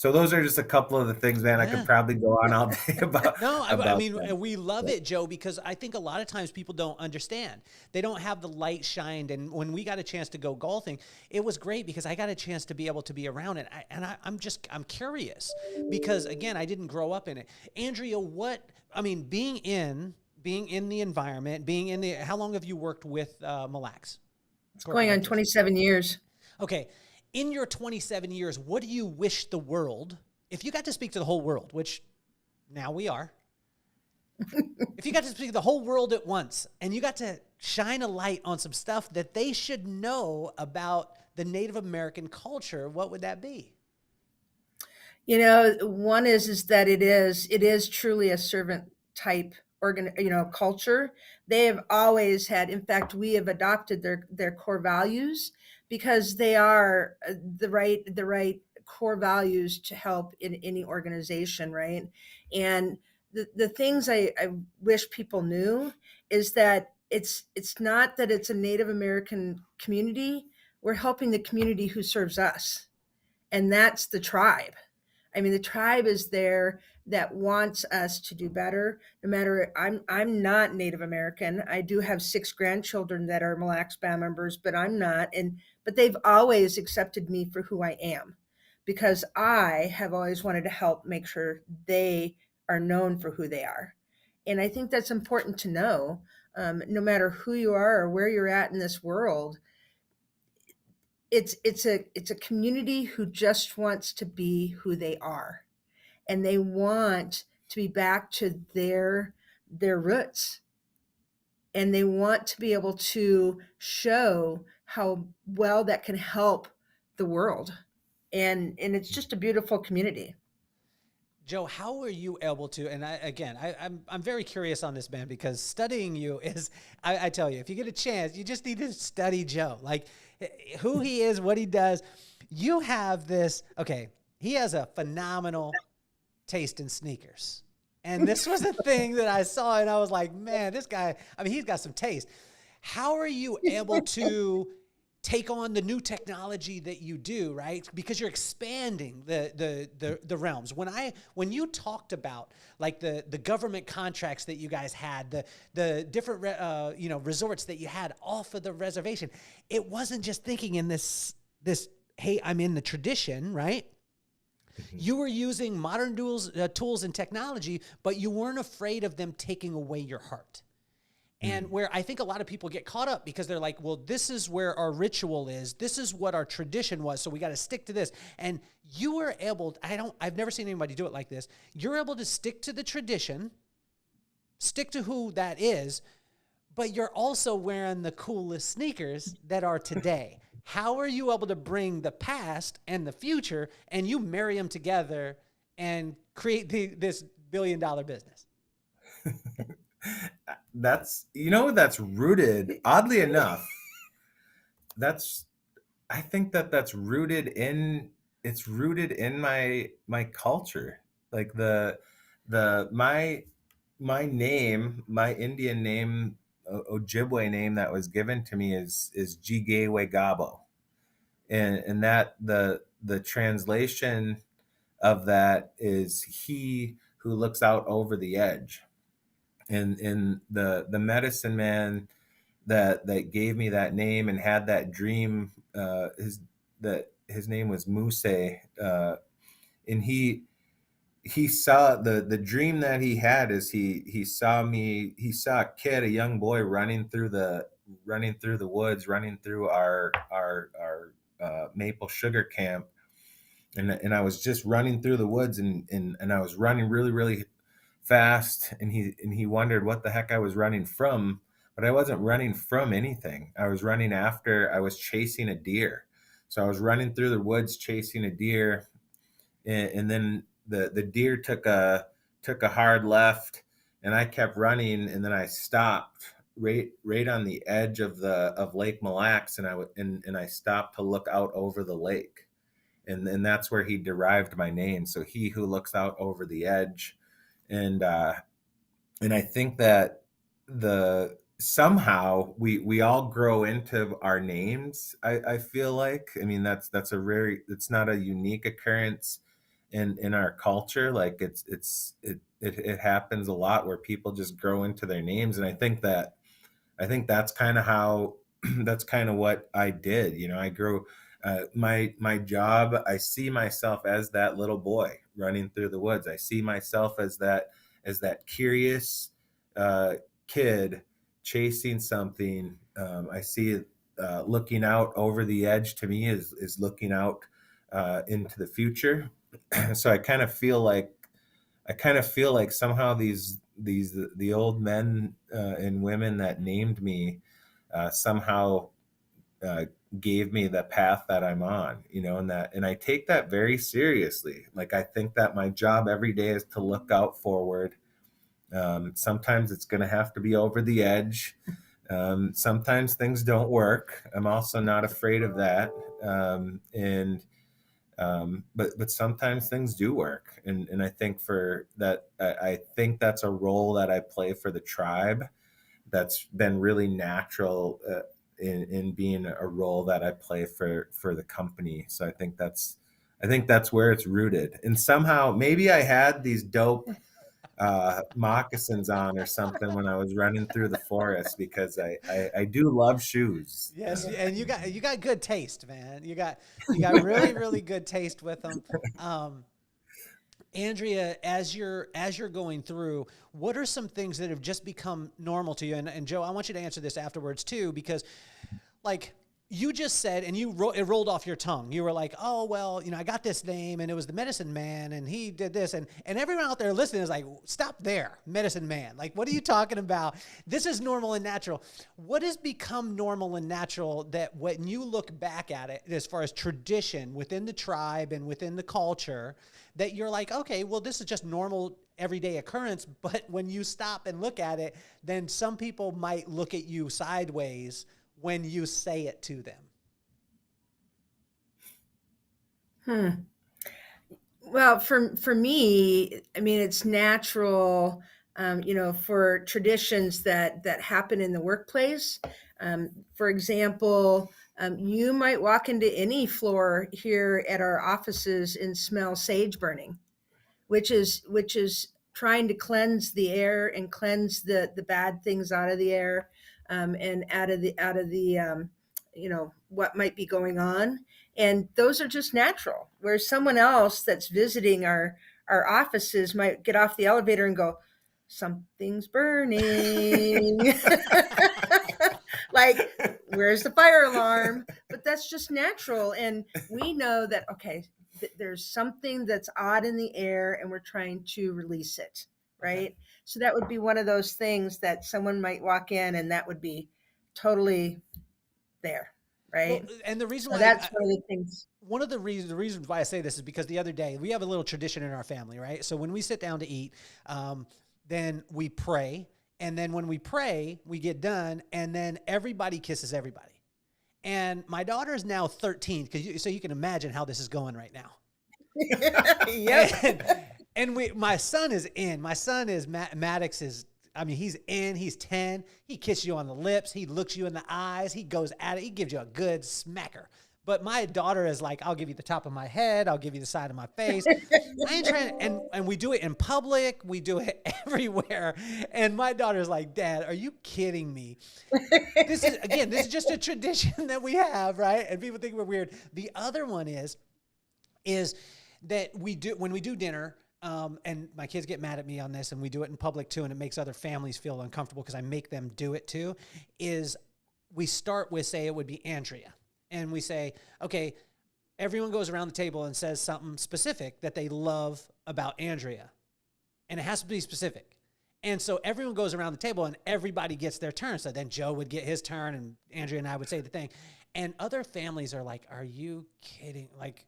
Speaker 3: So those are just a couple of the things, man. I could
Speaker 1: Yeah.
Speaker 3: probably go on all day
Speaker 1: No, I
Speaker 3: about
Speaker 1: mean,
Speaker 3: them.
Speaker 1: we love
Speaker 3: But
Speaker 1: it, Joe, because I think a lot of times people don't understand. They don't have the light shined. And when we got a chance to go golfing, it was great because I got a chance to be able to be around it. I'm curious because again, I didn't grow up in it. Andrea, I mean, being in the environment, how long have you worked with Mille Lacs
Speaker 2: It's
Speaker 1: Corporate
Speaker 2: going on
Speaker 1: Ventures?
Speaker 2: 27 years.
Speaker 1: Okay. In your 27 years, what do you wish the world, if you got to speak to the whole world, which now we are, if you got to speak to the whole world at once and you got to shine a light on some stuff that they should know about the Native American culture, what would that be?
Speaker 2: One is that it is truly a servant type culture. They have always had, in fact, we have adopted their core values because they are the right core values to help in any organization, right? And the things I wish people knew is that it's not that it's a Native American community. We're helping the community who serves us, and that's the tribe. I mean, the tribe is there that wants us to do better. No matter, I'm not Native American. I do have 6 grandchildren that are Mille Lacs band members, but I'm not. But they've always accepted me for who I am, because I have always wanted to help make sure they are known for who they are. And I think that's important to know. No matter who you are or where you're at in this world, it's a community who just wants to be who they are, and they want to be back to their roots, and they want to be able to show how well that can help the world, and it's just a beautiful community.
Speaker 1: Joe, how were you able to? And I'm very curious on this, man, because studying you is, I tell you, if you get a chance, you just need to study Joe, like who he is, what he does. You have this. Okay, he has a phenomenal taste in sneakers, and this was a thing that I saw, and I was like, man, this guy. I mean, he's got some taste. How are you able to take on the new technology that you do, right? Because you're expanding the realms. When you talked about like the government contracts that you guys had, the different resorts that you had off of the reservation, it wasn't just thinking in this hey, I'm in the tradition, right? You were using modern tools and technology, but you weren't afraid of them taking away your heart. And where I think a lot of people get caught up because they're like, well, this is where our ritual is. This is what our tradition was. So we got to stick to this. And you were able, I've never seen anybody do it like this. You're able to stick to the tradition, stick to who that is, but you're also wearing the coolest sneakers that are today. How are you able to bring the past and the future and you marry them together and create this billion-dollar business?
Speaker 3: that's rooted, oddly enough, that's I think that's rooted in, it's rooted in my culture. Like the my name, my Indian name, Ojibwe name that was given to me is Jige Wegabo. And that the translation of that is he who looks out over the edge. And the medicine man that gave me that name and had that dream, his name was Muse, and he saw the dream that he had is he saw me, he saw a kid, a young boy running through the woods, running through our maple sugar camp. And I was just running through the woods, and I was running really, really fast, and he wondered what the heck I was running from, but I wasn't running from anything. I was chasing a deer. So I was running through the woods chasing a deer, and then the deer took a hard left, and I kept running, and then I stopped right on the edge of Lake Mille Lacs, and I stopped to look out over the lake. And that's where he derived my name. So he who looks out over the edge. And I think that the somehow we all grow into our names. I feel like, I mean, that's a very, it's not a unique occurrence. in our culture. Like it happens a lot where people just grow into their names. And I think that's kind of how that's kind of what I did. You know, I grew my job. I see myself as that little boy running through the woods. I see myself as that curious kid chasing something. I see it looking out over the edge. To me, is looking out into the future. So I kind of feel like somehow the old men and women that named me somehow gave me the path that I'm on, you know, and I take that very seriously. Like, I think that my job every day is to look out forward. Sometimes it's going to have to be over the edge. Sometimes things don't work. I'm also not afraid of that. But sometimes things do work, and I think for that, I think that's a role that I play for the tribe. That's been really natural in being a role that I play for the company. So I think that's where it's rooted. And somehow maybe I had these dope moccasins on or something when I was running through the forest, because I do love shoes.
Speaker 1: Yes, and you got good taste, man. You got really really good taste with them. Andrea, as you're going through, what are some things that have just become normal to you? And Joe, I want you to answer this afterwards too, because like you just said, and it rolled off your tongue. You were like, oh, well, you know, I got this name and it was the medicine man and he did this. And everyone out there listening is like, stop there, medicine man. Like, what are you talking about? This is normal and natural. What has become normal and natural that when you look back at it, as far as tradition within the tribe and within the culture, that you're like, okay, well, this is just normal everyday occurrence. But when you stop and look at it, then some people might look at you sideways when you say it to them?
Speaker 2: Well, for me, I mean, it's natural, you know, for traditions that happen in the workplace. For example, you might walk into any floor here at our offices and smell sage burning, which is trying to cleanse the air and cleanse the bad things out of the air, and out of the you know, what might be going on. And those are just natural, where someone else that's visiting our offices might get off the elevator and go, something's burning. Like, where's the fire alarm? But that's just natural, and we know that, okay, there's something that's odd in the air and we're trying to release it, right? Okay. So that would be one of those things that someone might walk in and that would be totally there, right?
Speaker 1: Well, and the reason
Speaker 2: so
Speaker 1: why
Speaker 2: that's one of the things.
Speaker 1: One of the reasons why I say this is because the other day we have a little tradition in our family, right? So when we sit down to eat, then we pray, and then when we pray, we get done, and then everybody kisses everybody. And my daughter is now 13, so you can imagine how this is going right now. Yep. And my son is in. My son is Maddox is. I mean, he's in. He's 10. He kisses you on the lips. He looks you in the eyes. He goes at it. He gives you a good smacker. But my daughter is like, I'll give you the top of my head. I'll give you the side of my face. I ain't trying. And we do it in public. We do it everywhere. And my daughter's like, Dad, are you kidding me? This is just a tradition that we have, right? And people think we're weird. The other one is that we do, when we do dinner, and my kids get mad at me on this, and we do it in public too, and it makes other families feel uncomfortable because I make them do it too, is we start with, say it would be Andrea. And we say, okay, everyone goes around the table and says something specific that they love about Andrea. And it has to be specific. And so everyone goes around the table and everybody gets their turn. So then Joe would get his turn and Andrea and I would say the thing. And other families are like, are you kidding? Like,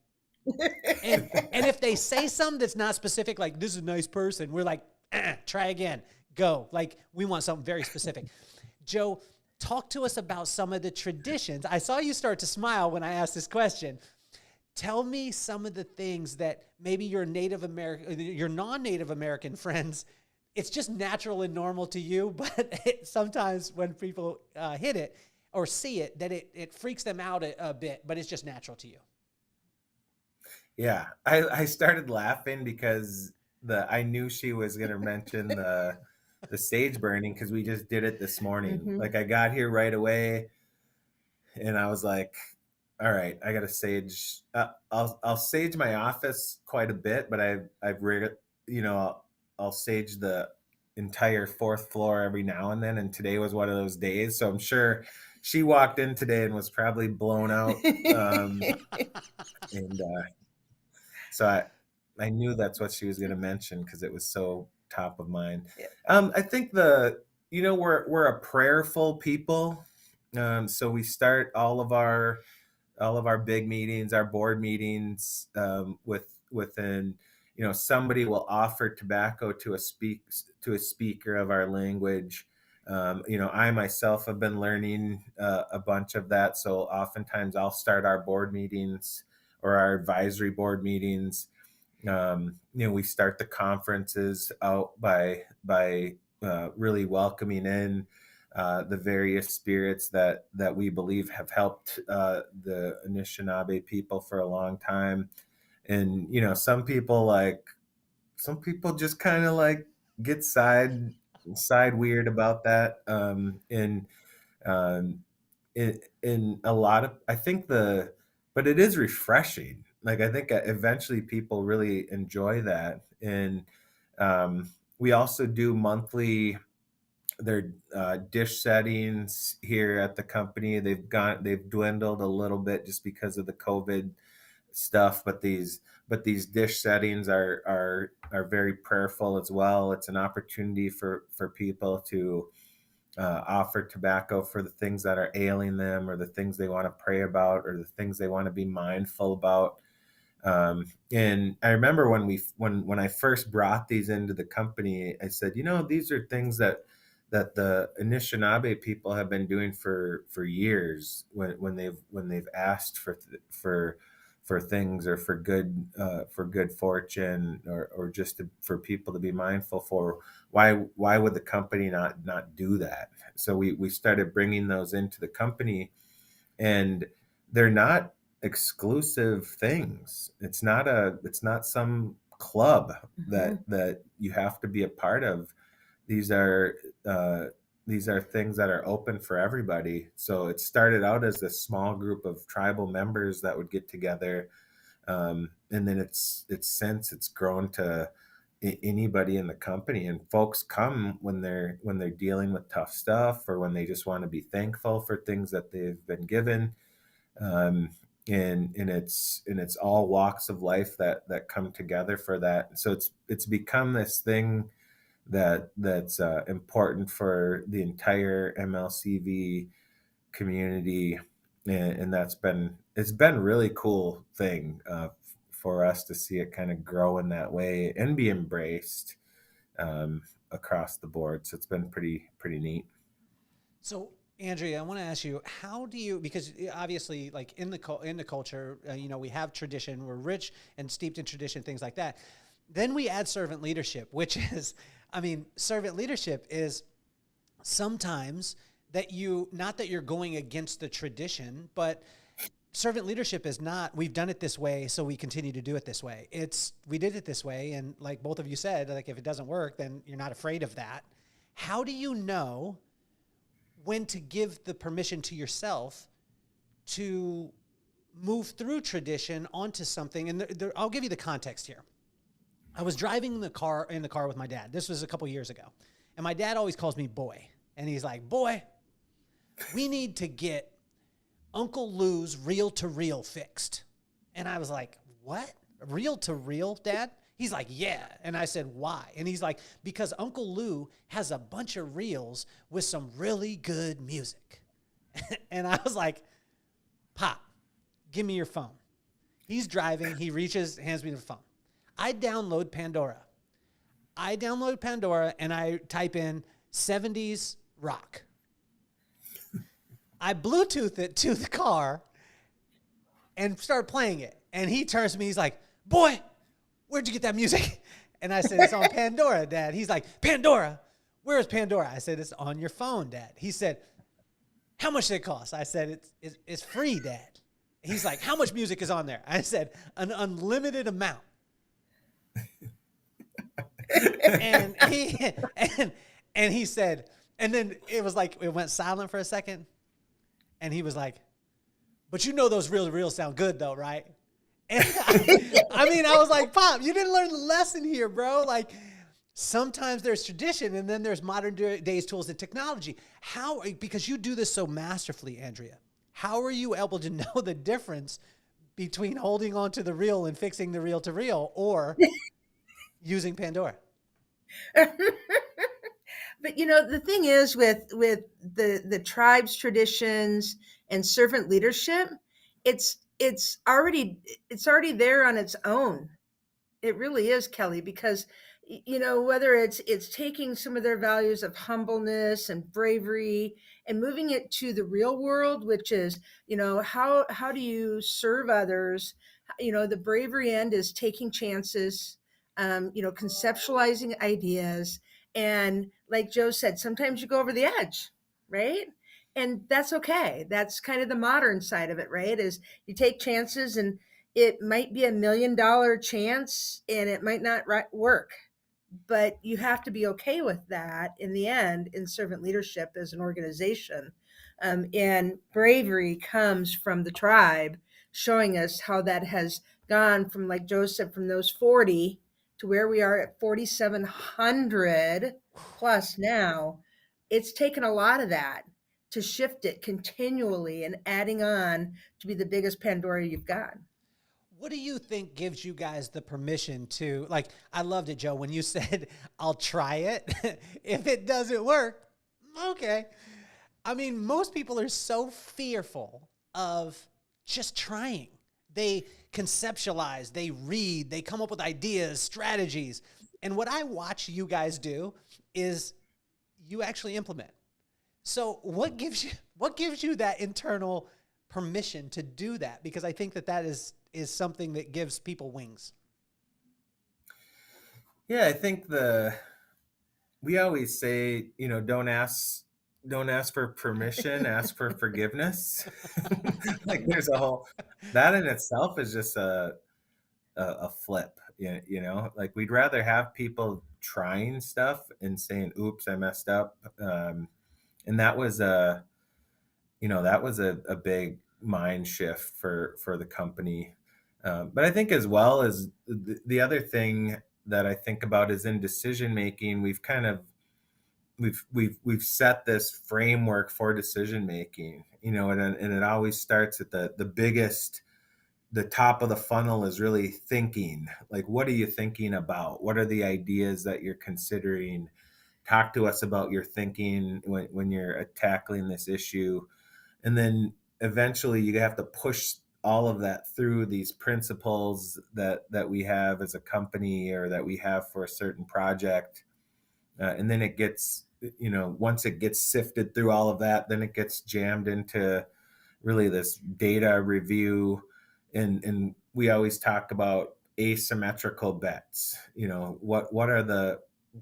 Speaker 1: and if they say something that's not specific, like this is a nice person, we're like, try again, go. Like, we want something very specific. Joe, talk to us about some of the traditions. I saw you start to smile when I asked this question. Tell me some of the things that maybe your non-Native American friends, it's just natural and normal to you, but sometimes when people hit it or see it, that it freaks them out a bit, but it's just natural to you.
Speaker 3: Yeah, I started laughing because I knew she was gonna mention the sage burning because we just did it this morning.
Speaker 2: Hmm.
Speaker 3: Like I got here right away, and I was like, "All right, I gotta sage. I'll sage my office quite a bit, but you know I'll sage the entire fourth floor every now and then. And today was one of those days, so I'm sure she walked in today and was probably blown out. And so I knew that's what she was going to mention because it was so top of mind.
Speaker 2: Yeah.
Speaker 3: I think we're a prayerful people. So we start all of our big meetings, our board meetings, within, somebody will offer tobacco to a speaker of our language. I myself have been learning a bunch of that. So oftentimes I'll start our board meetings or our advisory board meetings. We start the conferences out by really welcoming in the various spirits that we believe have helped the Anishinaabe people for a long time. And some people just kind of like get side weird about that. And um, in a lot of, I think but it is refreshing. Like I think eventually people really enjoy that. And we also do monthly their dish settings here at the company. They've dwindled a little bit just because of the COVID stuff, but these dish settings are very prayerful as well. It's an opportunity for people to offer tobacco for the things that are ailing them, or the things they want to pray about, or the things they want to be mindful about. And I remember when I first brought these into the company, I said, these are things that the Anishinaabe people have been doing for years when they've asked for things, or for good fortune, or just for people to be mindful for. Why would the company not do that? So we started bringing those into the company, and they're not exclusive things. It's not some club
Speaker 2: Hmm.
Speaker 3: that you have to be a part of. These are uh, these are things that are open for everybody. So it started out as a small group of tribal members that would get together, and then it's grown to anybody in the company. And folks come when they're dealing with tough stuff, or when they just want to be thankful for things that they've been given. um, and it's all walks of life that come together for that. So it's become this thing that's important for the entire MLCV community. And it's been a really cool thing for us to see it kind of grow in that way and be embraced across the board. So it's been pretty neat.
Speaker 1: So, Andrea, I want to ask you, how do you, because obviously, like in the culture, we have tradition, we're rich and steeped in tradition, things like that. Then we add servant leadership, which is, servant leadership is sometimes not that you're going against the tradition, but servant leadership is not, we've done it this way, so we continue to do it this way. We did it this way. And like both of you said, like if it doesn't work, then you're not afraid of that. How do you know when to give the permission to yourself to move through tradition onto something? And I'll give you the context here. I was driving in the car with my dad. This was a couple years ago. And my dad always calls me boy. And he's like, boy, we need to get Uncle Lou's reel to reel fixed. And I was like, what? Reel to reel, Dad? He's like, yeah. And I said, why? And he's like, because Uncle Lou has a bunch of reels with some really good music. And I was like, Pop, give me your phone. He's driving. He hands me the phone. I download Pandora. And I type in 70s rock. I Bluetooth it to the car and start playing it. And he turns to me, he's like, boy, where'd you get that music? And I said, it's on Pandora, Dad. He's like, Pandora? Where's Pandora? I said, it's on your phone, Dad. He said, how much did it cost? I said, it's free, Dad. He's like, how much music is on there? I said, an unlimited amount. and he said, and then it was like, it went silent for a second. And he was like, but you know those reels sound good though, right? And I mean, I was like, Pop, you didn't learn the lesson here, bro. Like, sometimes there's tradition and then there's modern days tools and technology. Because you do this so masterfully, Andrea, how are you able to know the difference between holding on to the reel and fixing the reel to reel or using Pandora?
Speaker 2: But the thing is with the tribe's traditions and servant leadership, it's already there on its own. It really is, Kelly, because whether it's taking some of their values of humbleness and bravery and moving it to the real world, which is how do you serve others. The bravery end is taking chances, conceptualizing ideas. And like Joe said, sometimes you go over the edge, right? And that's okay. That's kind of the modern side of it, right? Is you take chances, and it might be $1 million chance and it might not work, but you have to be okay with that in the end in servant leadership as an organization. And bravery comes from the tribe, showing us how that has gone from, like Joe said, from those 40 to where we are at 4,700 plus now. It's taken a lot of that to shift it continually and adding on to be the biggest Pandora you've got.
Speaker 1: What do you think gives you guys the permission to, like, I loved it, Joe, when you said, I'll try it. If it doesn't work, okay. I mean, most people are so fearful of just trying. They conceptualize, they read, they come up with ideas, strategies. And what I watch you guys do is you actually implement. So what gives you that internal permission to do that? Because I think that is something that gives people wings.
Speaker 3: Yeah, I think we always say, don't ask for permission, ask for forgiveness. Like there's that in itself is just a flip, like we'd rather have people trying stuff and saying, oops, I messed up. And that was a big mind shift for the company. But I think as well as the other thing that I think about is in decision making, we've set this framework for decision making, and it always starts at the top of the funnel is really thinking. Like, what are you thinking about? What are the ideas that you're considering? Talk to us about your thinking when you're tackling this issue. And then eventually you have to push all of that through these principles that we have as a company or that we have for a certain project. And then it gets, once it gets sifted through all of that, then it gets jammed into really this data review. And we always talk about asymmetrical bets.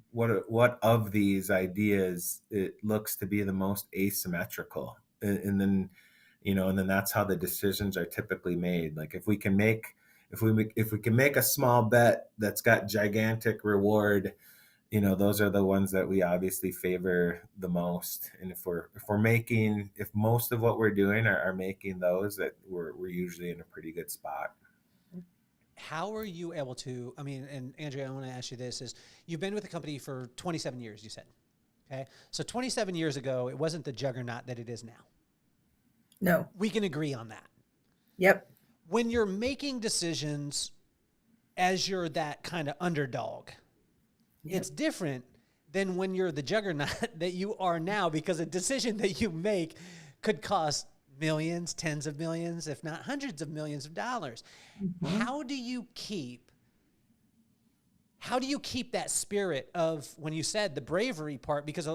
Speaker 3: What of these ideas it looks to be the most asymmetrical, and then that's how the decisions are typically made. Like if we can make a small bet that's got gigantic reward, those are the ones that we obviously favor the most. And if most of what we're doing are making those, that we're usually in a pretty good spot.
Speaker 1: How are you able to, and Andrea, I want to ask you this, is you've been with the company for 27 years, you said, okay? So 27 years ago, it wasn't the juggernaut that it is now.
Speaker 2: No.
Speaker 1: We can agree on that.
Speaker 2: Yep.
Speaker 1: When you're making decisions as you're that kind of underdog, yep, it's different than when you're the juggernaut that you are now, because a decision that you make could cost millions, tens of millions, if not hundreds of millions of dollars. Mm-hmm. How do you keep that spirit of, when you said the bravery part? Because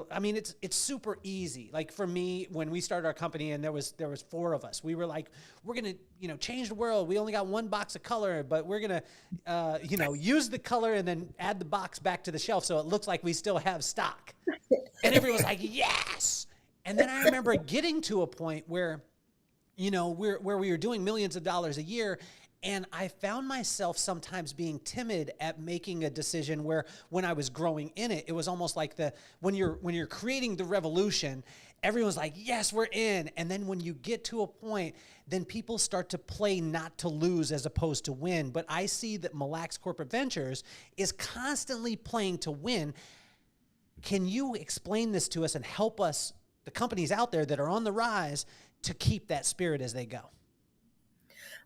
Speaker 1: it's super easy. Like for me, when we started our company and there was 4 of us, we were like, we're going to, change the world. We only got 1 box of color, but we're going to, use the color and then add the box back to the shelf so it looks like we still have stock. And everyone was like, yes. And then I remember getting to a point where where we were doing millions of dollars a year. And I found myself sometimes being timid at making a decision where when I was growing in it, it was almost like when you're creating the revolution, everyone's like, yes, we're in. And then when you get to a point, then people start to play not to lose as opposed to win. But I see that Mille Lacs Corporate Ventures is constantly playing to win. Can you explain this to us and help us, the companies out there that are on the rise, to keep that spirit as they go?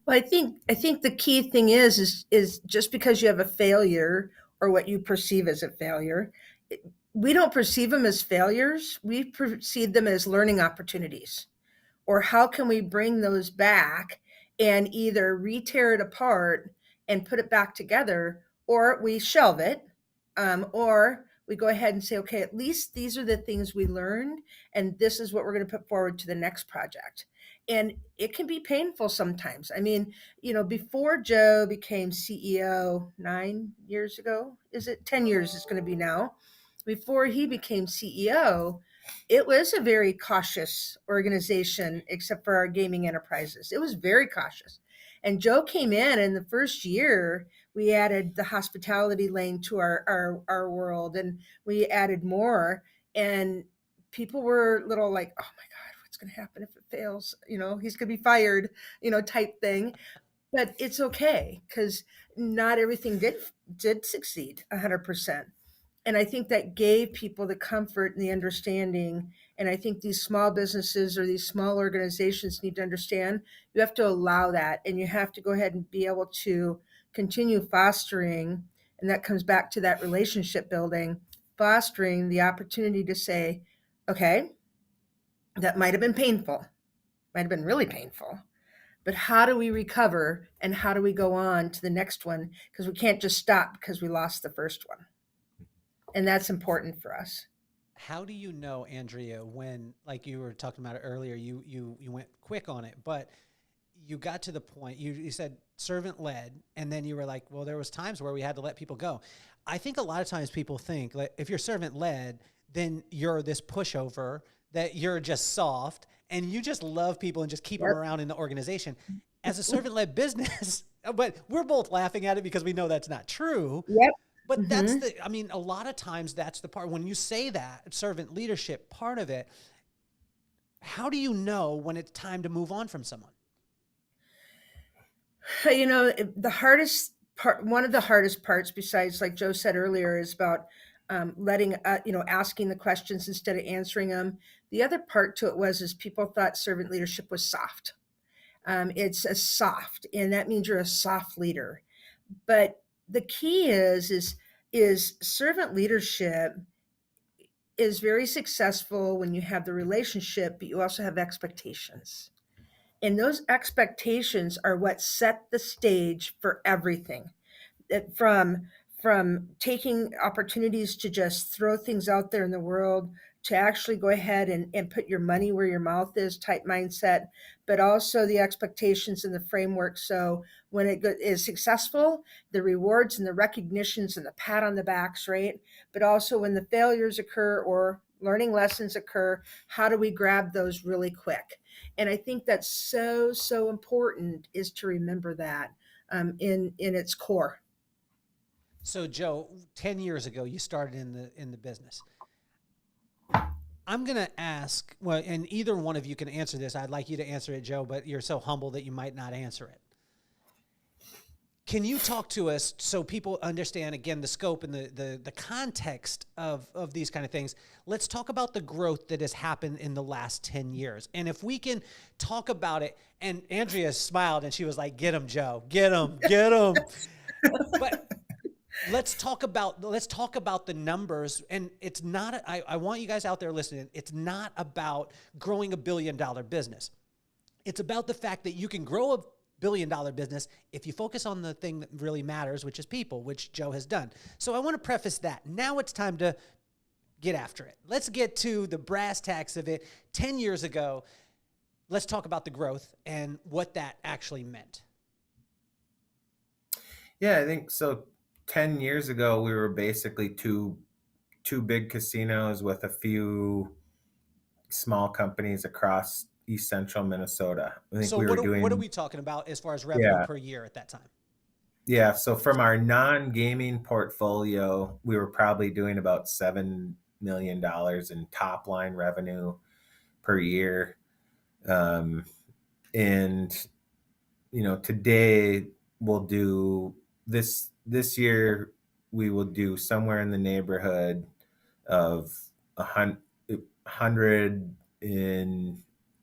Speaker 2: Well, I think the key thing is just because you have a failure or what you perceive as a failure, we don't perceive them as failures. We perceive them as learning opportunities. Or how can we bring those back and either re-tear it apart and put it back together, or we shelve it, or we go ahead and say, okay, at least these are the things we learned, and this is what we're going to put forward to the next project. And it can be painful sometimes. I mean, before Joe became CEO 9 years ago, is it 10 years it's going to be now? Before he became CEO, it was a very cautious organization, except for our gaming enterprises. It was very cautious. And Joe came in the first year, we added the hospitality lane to our world, and we added more. And people were a little like, oh my God, what's going to happen if it fails? He's going to be fired, type thing. But it's okay because not everything did succeed 100%. And I think that gave people the comfort and the understanding. And I think these small businesses or these small organizations need to understand you have to allow that, and you have to go ahead and be able to continue fostering. And that comes back to that relationship building, fostering the opportunity to say, okay, that might have been painful, might have been really painful, but how do we recover and how do we go on to the next one? Because we can't just stop because we lost the first one. And that's important for us.
Speaker 1: How do you know, Andrea, when, like you were talking about it earlier, you went quick on it, but you got to the point, you said servant led, and then you were like, well, there was times where we had to let people go. I think a lot of times people think like if you're servant led, then you're this pushover, that you're just soft and you just love people and just keep them
Speaker 2: Yep.
Speaker 1: around in the organization. As a servant led business, but we're both laughing at it because we know that's not true.
Speaker 2: Yep.
Speaker 1: But that's
Speaker 2: Hmm.
Speaker 1: the, I mean, a lot of times that's the part when you say that servant leadership part of it, how do you know when it's time to move on from someone?
Speaker 2: The hardest part, one of the hardest parts, besides, like Joe said earlier, is about asking the questions instead of answering them. The other part to it is people thought servant leadership was soft. It's a soft, and that means you're a soft leader. But the key is servant leadership is very successful when you have the relationship, but you also have expectations. And those expectations are what set the stage for everything. From taking opportunities to just throw things out there in the world, to actually go ahead and put your money where your mouth is type mindset, but also the expectations and the framework. So when it is successful, the rewards and the recognitions and the pat on the backs, right? But also when the failures occur or learning lessons occur, how do we grab those really quick? And I think that's so important, is to remember that in its core.
Speaker 1: So Joe, 10 years ago, you started in the business. I'm going to ask, well, and either one of you can answer this. I'd like you to answer it, Joe, but you're so humble that you might not answer it. Can you talk to us so people understand, again, the scope and the context of these kind of things? Let's talk about the growth that has happened in the last 10 years. And if we can talk about it, and Andrea smiled and she was like, get him, Joe, get him, get him. But let's talk about the numbers. And it's not, I want you guys out there listening. It's not about growing $1 billion business. It's about the fact that you can grow $1 billion business if you focus on the thing that really matters, which is people, which Joe has done. So I want to preface that. Now it's time to get after it. Let's get to the brass tacks of it. 10 years ago, let's talk about the growth and what that actually meant.
Speaker 3: Yeah, I think so. 10 years ago, we were basically two big casinos with a few small companies across East Central Minnesota. I think
Speaker 1: So
Speaker 3: we were doing.
Speaker 1: what are we talking about as far as revenue
Speaker 3: Yeah.
Speaker 1: per year at that time?
Speaker 3: Yeah. So from our non-gaming portfolio, we were probably doing about $7 million in top line revenue per year. And today we'll do this year we will do somewhere in the neighborhood of a hundred in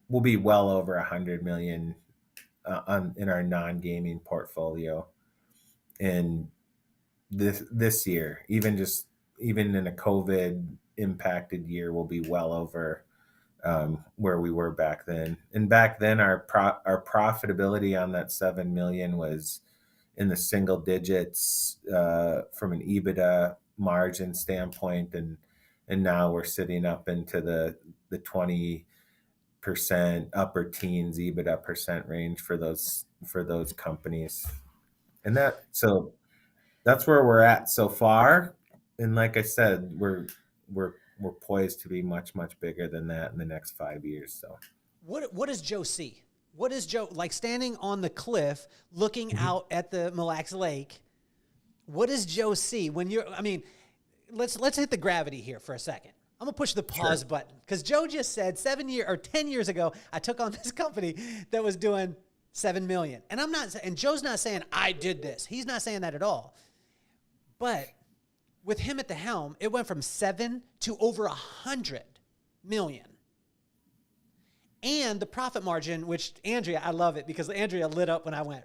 Speaker 3: we'll be well over 100 million in our non-gaming portfolio. And this year, even in a COVID impacted year, we'll be well over where we were back then. And back then, our profitability on that 7 million was in the single digits from an EBITDA margin standpoint, and now we're sitting up into the 20% upper teens EBITDA percent range for those companies. And that's where we're at so far. And like I said, we're poised to be much bigger than that in the next 5 years. So
Speaker 1: What does Joe see? What is Joe like standing on the cliff looking out at the Mille Lacs Lake? What does Joe see when you're? I mean, let's hit the gravity here for a second. I'm gonna push the pause button because Joe just said 10 years ago I took on this company that was doing 7 million, and I'm not. And Joe's not saying I did this. He's not saying that at all. But with him at the helm, it went from 7 to over 100 million. And the profit margin, which Andrea, I love it because Andrea lit up when I went,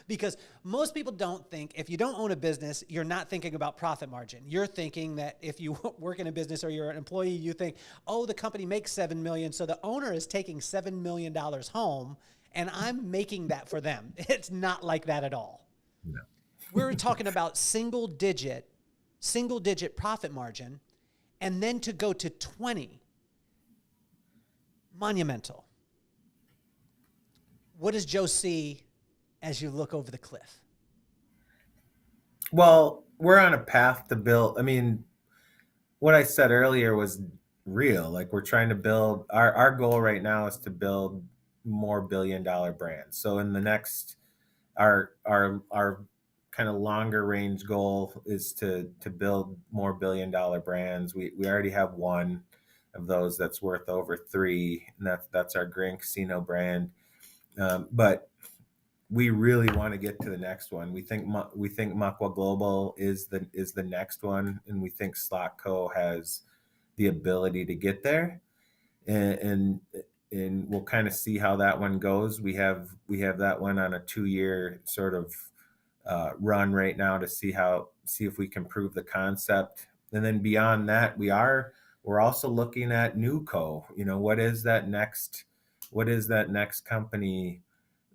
Speaker 1: because most people don't think, if you don't own a business, you're not thinking about profit margin. You're thinking that if you work in a business or you're an employee, you think, oh, the company makes 7 million. So the owner is taking $7 million home and I'm making that for them. It's not like that at all.
Speaker 3: no.
Speaker 1: We're talking about single digit profit margin, and then to go to 20, monumental. What does Joe see as you look over the cliff?
Speaker 3: Well, we're on a path to build. I mean, what I said earlier was real. Like, we're trying to build. Our goal right now is to build more billion-dollar brands. So in the next, our kind of longer range goal is to build more billion-dollar brands. We already have one of those that's worth over 3, and that's our Grand Casino brand. But we really want to get to the next one. We think Muckwa Global is the next one, and we think SlotCo has the ability to get there. And we'll kind of see how that one goes. We have that one on a 2-year sort of run right now to see if we can prove the concept. And then beyond that, we're also looking at NewCo. What is that next company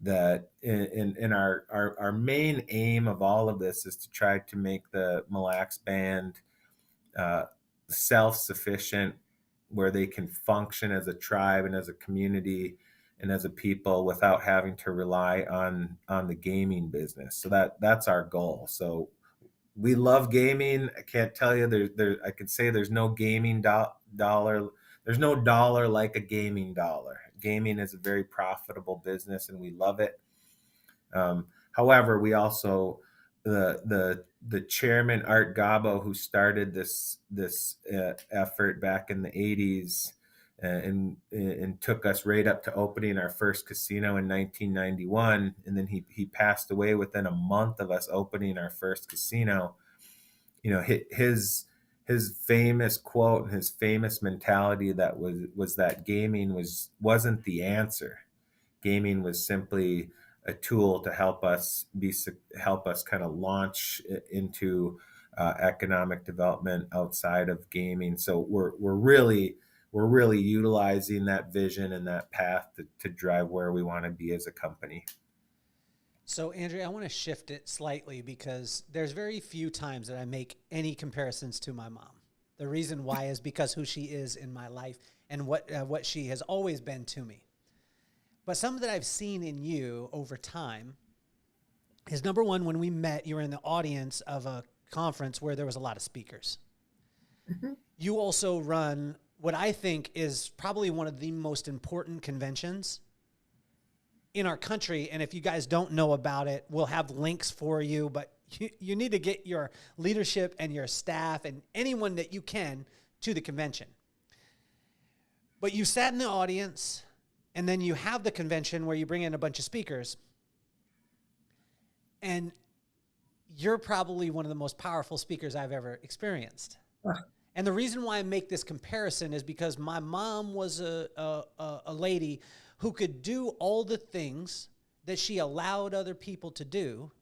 Speaker 3: that in our main aim of all of this is to try to make the Mille Lacs band self-sufficient, where they can function as a tribe and as a community and as a people without having to rely on the gaming business. So that's our goal. So we love gaming. I can't tell you I could say there's no gaming dollar. There's no dollar like a gaming dollar. Gaming is a very profitable business and we love it. However, we also, the chairman, Art Gabo, who started this effort back in the 80s and took us right up to opening our first casino in 1991. And then he passed away within a month of us opening our first casino. His famous quote and his famous mentality that was that gaming wasn't the answer. Gaming was simply a tool to help us kind of launch into economic development outside of gaming. So we're really utilizing that vision and that path to drive where we want to be as a company.
Speaker 1: So, Andrea, I want to shift it slightly because there's very few times that I make any comparisons to my mom. The reason why is because who she is in my life and what she has always been to me. But some that I've seen in you over time is, number one, when we met, you were in the audience of a conference where there was a lot of speakers. Mm-hmm. You also run what I think is probably one of the most important conventions in our country. And if you guys don't know about it, we'll have links for you, but you need to get your leadership and your staff and anyone that you can to the convention. But you sat in the audience, and then you have the convention where you bring in a bunch of speakers, and you're probably one of the most powerful speakers I've ever experienced. And the reason why I make this comparison is because my mom was a lady who could do all the things that she allowed other people to do,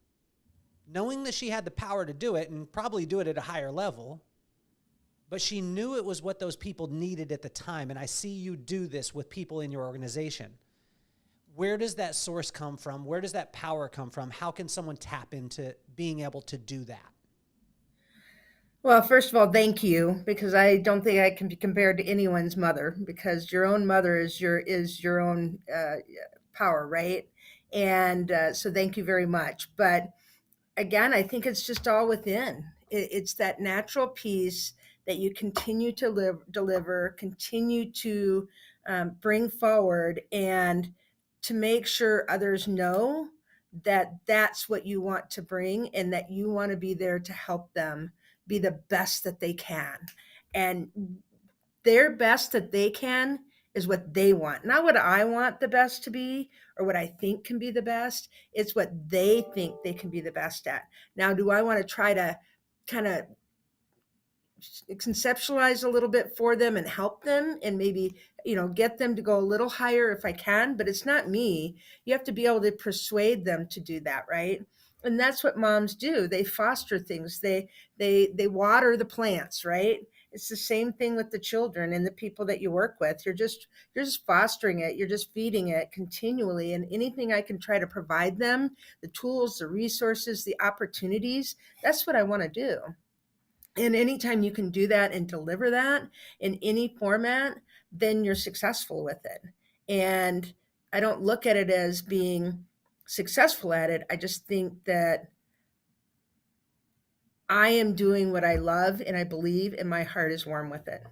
Speaker 1: knowing that she had the power to do it and probably do it at a higher level, but she knew it was what those people needed at the time. And I see you do this with people in your organization. Where does that source come from? Where does that power come from? How can someone tap into being able to do that?
Speaker 2: Well, first of all, thank you, because I don't think I can be compared to anyone's mother, because your own mother is your own power, right? And so thank you very much. But again, I think it's just all within. It's that natural piece that you continue to deliver, continue to bring forward, and to make sure others know that that's what you want to bring, and that you want to be there to help them be the best that they can. And their best that they can is what they want, not what I want the best to be or what I think can be the best. It's what they think they can be the best at. Now, do I want to try to kind of conceptualize a little bit for them and help them and maybe, get them to go a little higher if I can? But it's not me. You have to be able to persuade them to do that, right? And that's what moms do. They foster things. They water the plants, right? It's the same thing with the children and the people that you work with. You're just fostering it. You're just feeding it continually. And anything I can try to provide them, the tools, the resources, the opportunities, that's what I want to do. And anytime you can do that and deliver that in any format, then you're successful with it. And I don't look at it as being successful at it. I just think that I am doing what I love and I believe, and my heart is warm with it.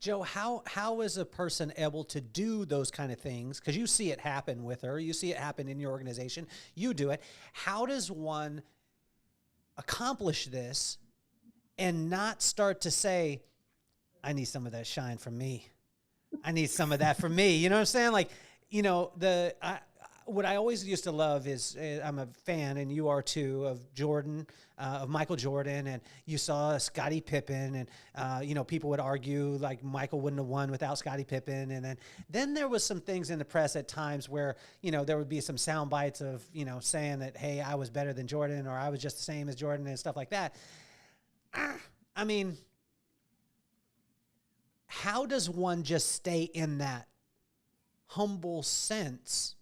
Speaker 1: Joe, how is a person able to do those kind of things? Because you see it happen with her. You see it happen in your organization. You do it. How does one accomplish this and not start to say, I need some of that shine from me. I need some of that from me. You know what I'm saying? Like, what I always used to love is I'm a fan, and you are too, of Jordan, of Michael Jordan, and you saw Scottie Pippen, and people would argue like Michael wouldn't have won without Scottie Pippen, and then there was some things in the press at times where there would be some sound bites of saying that, hey, I was better than Jordan, or I was just the same as Jordan, and stuff like that. I mean, how does one just stay in that humble sense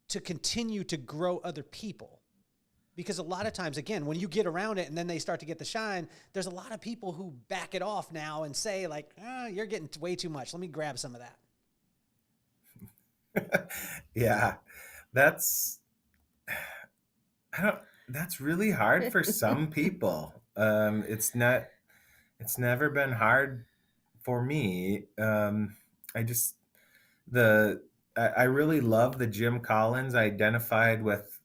Speaker 1: to continue to grow other people? Because a lot of times, again, when you get around it and then they start to get the shine, there's a lot of people who back it off now and say like, you're getting way too much. Let me grab some of
Speaker 3: that. Yeah, that's really hard for some people. It's never been hard for me. I really love the Jim Collins. I identified with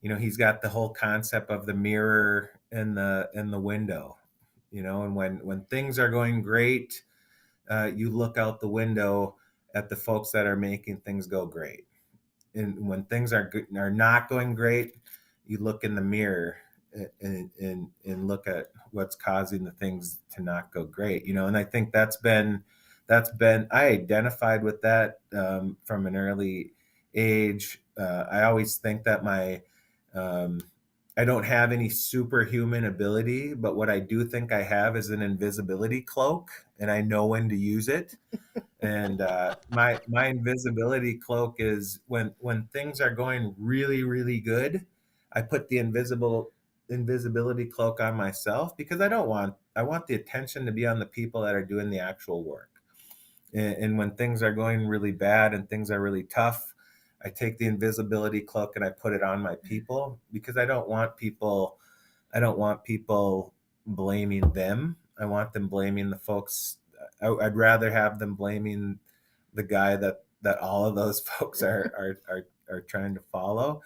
Speaker 3: he's got the whole concept of the mirror in the window, and when things are going great, you look out the window at the folks that are making things go great. And when things are not going great, you look in the mirror and look at what's causing the things to not go great, and I think that's been I identified with that from an early age. I always think that I don't have any superhuman ability, but what I do think I have is an invisibility cloak, and I know when to use it. And my invisibility cloak is when things are going really, really good, I put the invisibility cloak on myself, because I want the attention to be on the people that are doing the actual work. And when things are going really bad and things are really tough, I take the invisibility cloak and I put it on my people, because I don't want people blaming them. I want them blaming the folks I'd rather have them blaming the guy that all of those folks are trying to follow.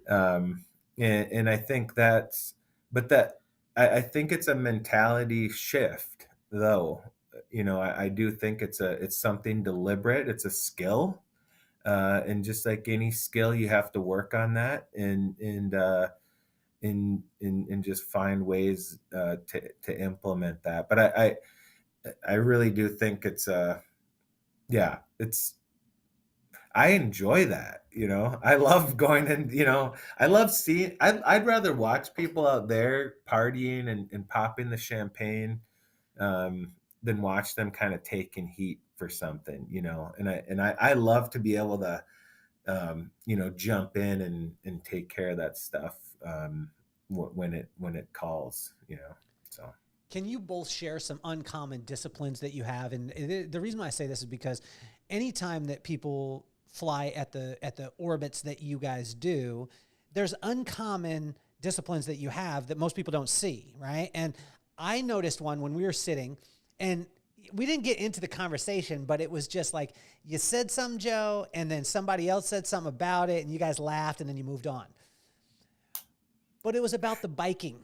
Speaker 3: And I think but that I think it's a mentality shift, though. I do think it's something deliberate. It's a skill, and just like any skill, you have to work on that and just find ways to implement that. But I really do think yeah, I enjoy that. I love going and, I love seeing, I'd rather watch people out there partying and popping the champagne, than watch them kind of taking heat for something, and I love to be able to, jump in and take care of that stuff, when it calls, so.
Speaker 1: Can you both share some uncommon disciplines that you have? And the reason why I say this is because anytime that people fly at the orbits that you guys do, there's uncommon disciplines that you have that most people don't see, right? And I noticed one when we were sitting, and we didn't get into the conversation, but it was just like, you said something, Joe, and then somebody else said something about it, and you guys laughed, and then you moved on. But it was about the biking.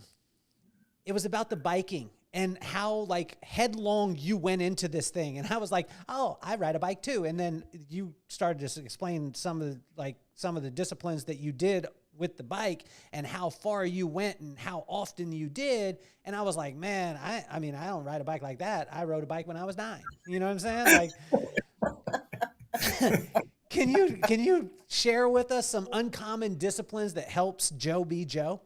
Speaker 1: It was about the biking and how like headlong you went into this thing. And I was like, oh, I ride a bike too. And then you started to explain some of the disciplines that you did with the bike and how far you went and how often you did. And I was like, man, I mean, I don't ride a bike like that. I rode a bike when I was 9. You know what I'm saying? Like, can you share with us some uncommon disciplines that helps Joe be Joe?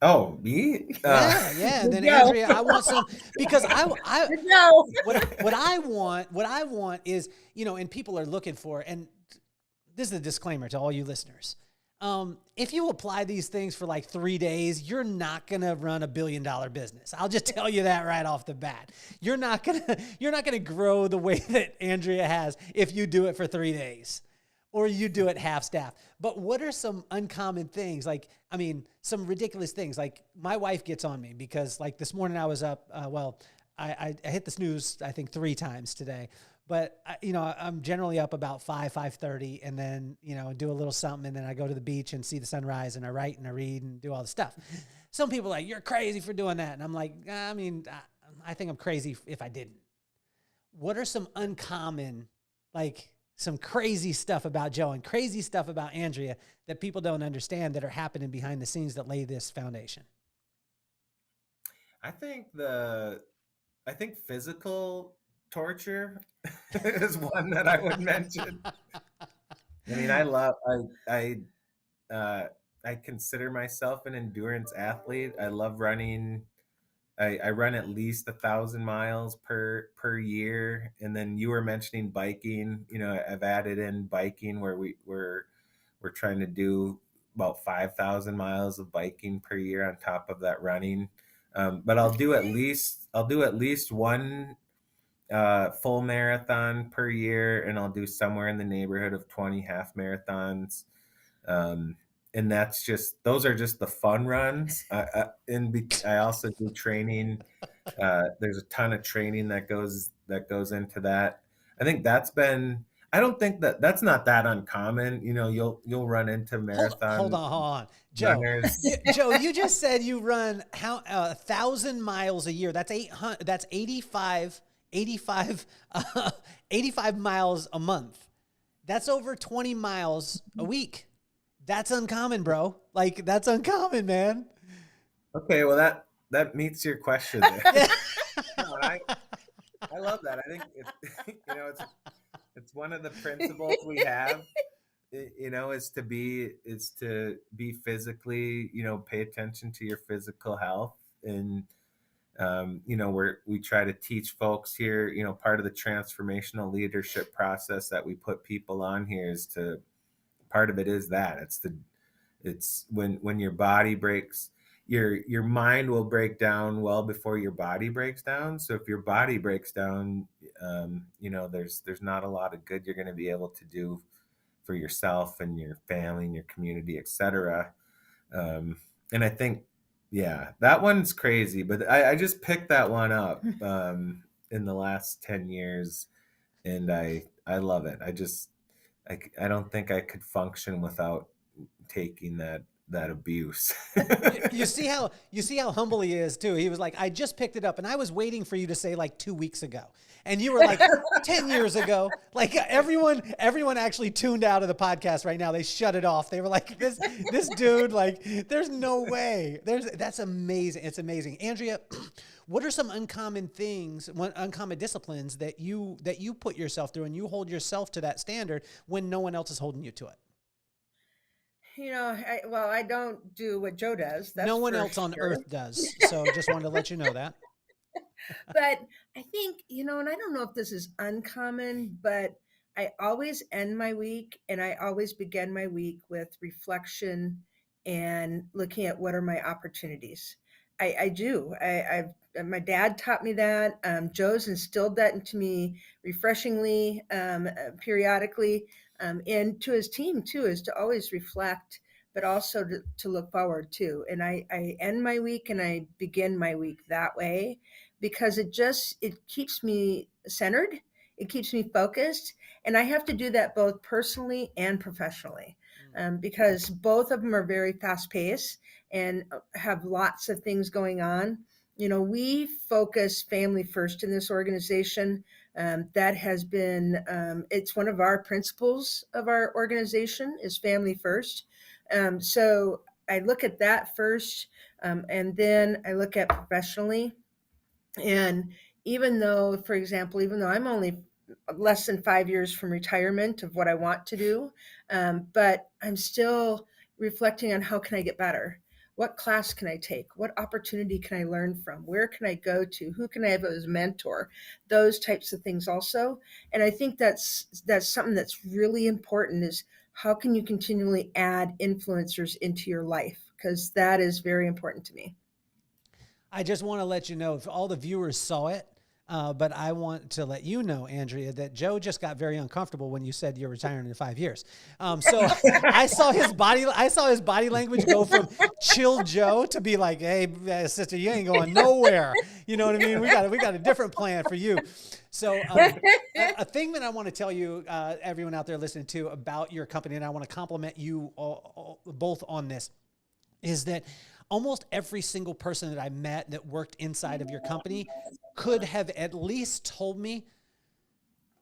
Speaker 3: Oh, me?
Speaker 1: Yeah. And then Andrea, I want some, because
Speaker 2: No.
Speaker 1: what I want is, and people are looking for, and this is a disclaimer to all you listeners. If you apply these things for like 3 days, you're not going to run $1 billion business. I'll just tell you that right off the bat. You're not going to grow the way that Andrea has if you do it for 3 days. Or you do it half staff. But what are some uncommon things? Like, I mean, some ridiculous things. Like my wife gets on me because like this morning I was up, I hit the snooze, I think 3 times today, but I'm generally up about 5:30 and then, do a little something. And then I go to the beach and see the sunrise and I write and I read and do all the stuff. Some people are like, you're crazy for doing that. And I'm like, I mean, I think I'm crazy if I didn't. What are some uncommon, like, some crazy stuff about Joe and crazy stuff about Andrea that people don't understand that are happening behind the scenes that lay this foundation?
Speaker 3: I think physical torture is one that I would mention. I mean, I consider myself an endurance athlete. I love running. I run at least 1,000 miles per year. And then you were mentioning biking. I've added in biking where we're trying to do about 5,000 miles of biking per year on top of that running. But I'll do at least one full marathon per year, and I'll do somewhere in the neighborhood of 20 half marathons. And those are just the fun runs. I also do training. There's a ton of training that goes into that. I think I don't think that's not that uncommon. You'll run into marathon.
Speaker 1: Hold on, Joe. Joe, you just said you run 1,000 miles a year. That's 800. That's 85 miles a month. That's over 20 miles a week. That's uncommon, bro. Like, that's uncommon, man.
Speaker 3: Okay, well that meets your question there. No, I love that. I think it's one of the principles we have. Is to be physically, pay attention to your physical health, and we try to teach folks here. Part of the transformational leadership process that we put people on here is part of it is that it's when your body breaks, your mind will break down well before your body breaks down. So if your body breaks down, there's not a lot of good you're going to be able to do for yourself and your family and your community, etc. And I think Yeah, that one's crazy, but I just picked that one up in the last 10 years, and I love it. I don't think I could function without taking that abuse.
Speaker 1: You see how humble he is too. He was like, I just picked it up, and I was waiting for you to say like 2 weeks ago, and you were like 10 years ago. Like everyone actually tuned out of the podcast right now. They shut it off. They were like, this dude, like, there's no way. That's amazing. It's amazing, Andrea. What are some uncommon things, uncommon disciplines that you put yourself through, and you hold yourself to that standard when no one else is holding you to it?
Speaker 2: I don't do what Joe does. That's
Speaker 1: No one
Speaker 2: for
Speaker 1: else on
Speaker 2: sure.
Speaker 1: earth does. So just wanted to let you know that.
Speaker 2: But I think, and I don't know if this is uncommon, but I always end my week and I always begin my week with reflection and looking at what are my opportunities. I do. My dad taught me that. Joe's instilled that into me refreshingly, periodically, and to his team too, is to always reflect, but also to look forward too. And I end my week and I begin my week that way because it keeps me centered, it keeps me focused, and I have to do that both personally and professionally, because both of them are very fast paced and have lots of things going on. We focus family first in this organization. That has been, it's one of our principles of our organization is family first. So I look at that first, and then I look at professionally. And for example, even though I'm only less than 5 years from retirement of what I want to do, but I'm still reflecting on how can I get better? What class can I take? What opportunity can I learn from? Where can I go to? Who can I have as a mentor? Those types of things also. And I think that's something that's really important is how can you continually add influencers into your life? Because that is very important to me.
Speaker 1: I just want to let you know if all the viewers saw it, but I want to let you know, Andrea, that Joe just got very uncomfortable when you said you're retiring in 5 years. So I saw his body language go from chill Joe to be like, hey, sister, you ain't going nowhere. You know what I mean? We got a different plan for you. So a thing that I want to tell you, everyone out there listening to about your company, and I want to compliment you both on this, is that almost every single person that I met that worked inside of your company could have at least told me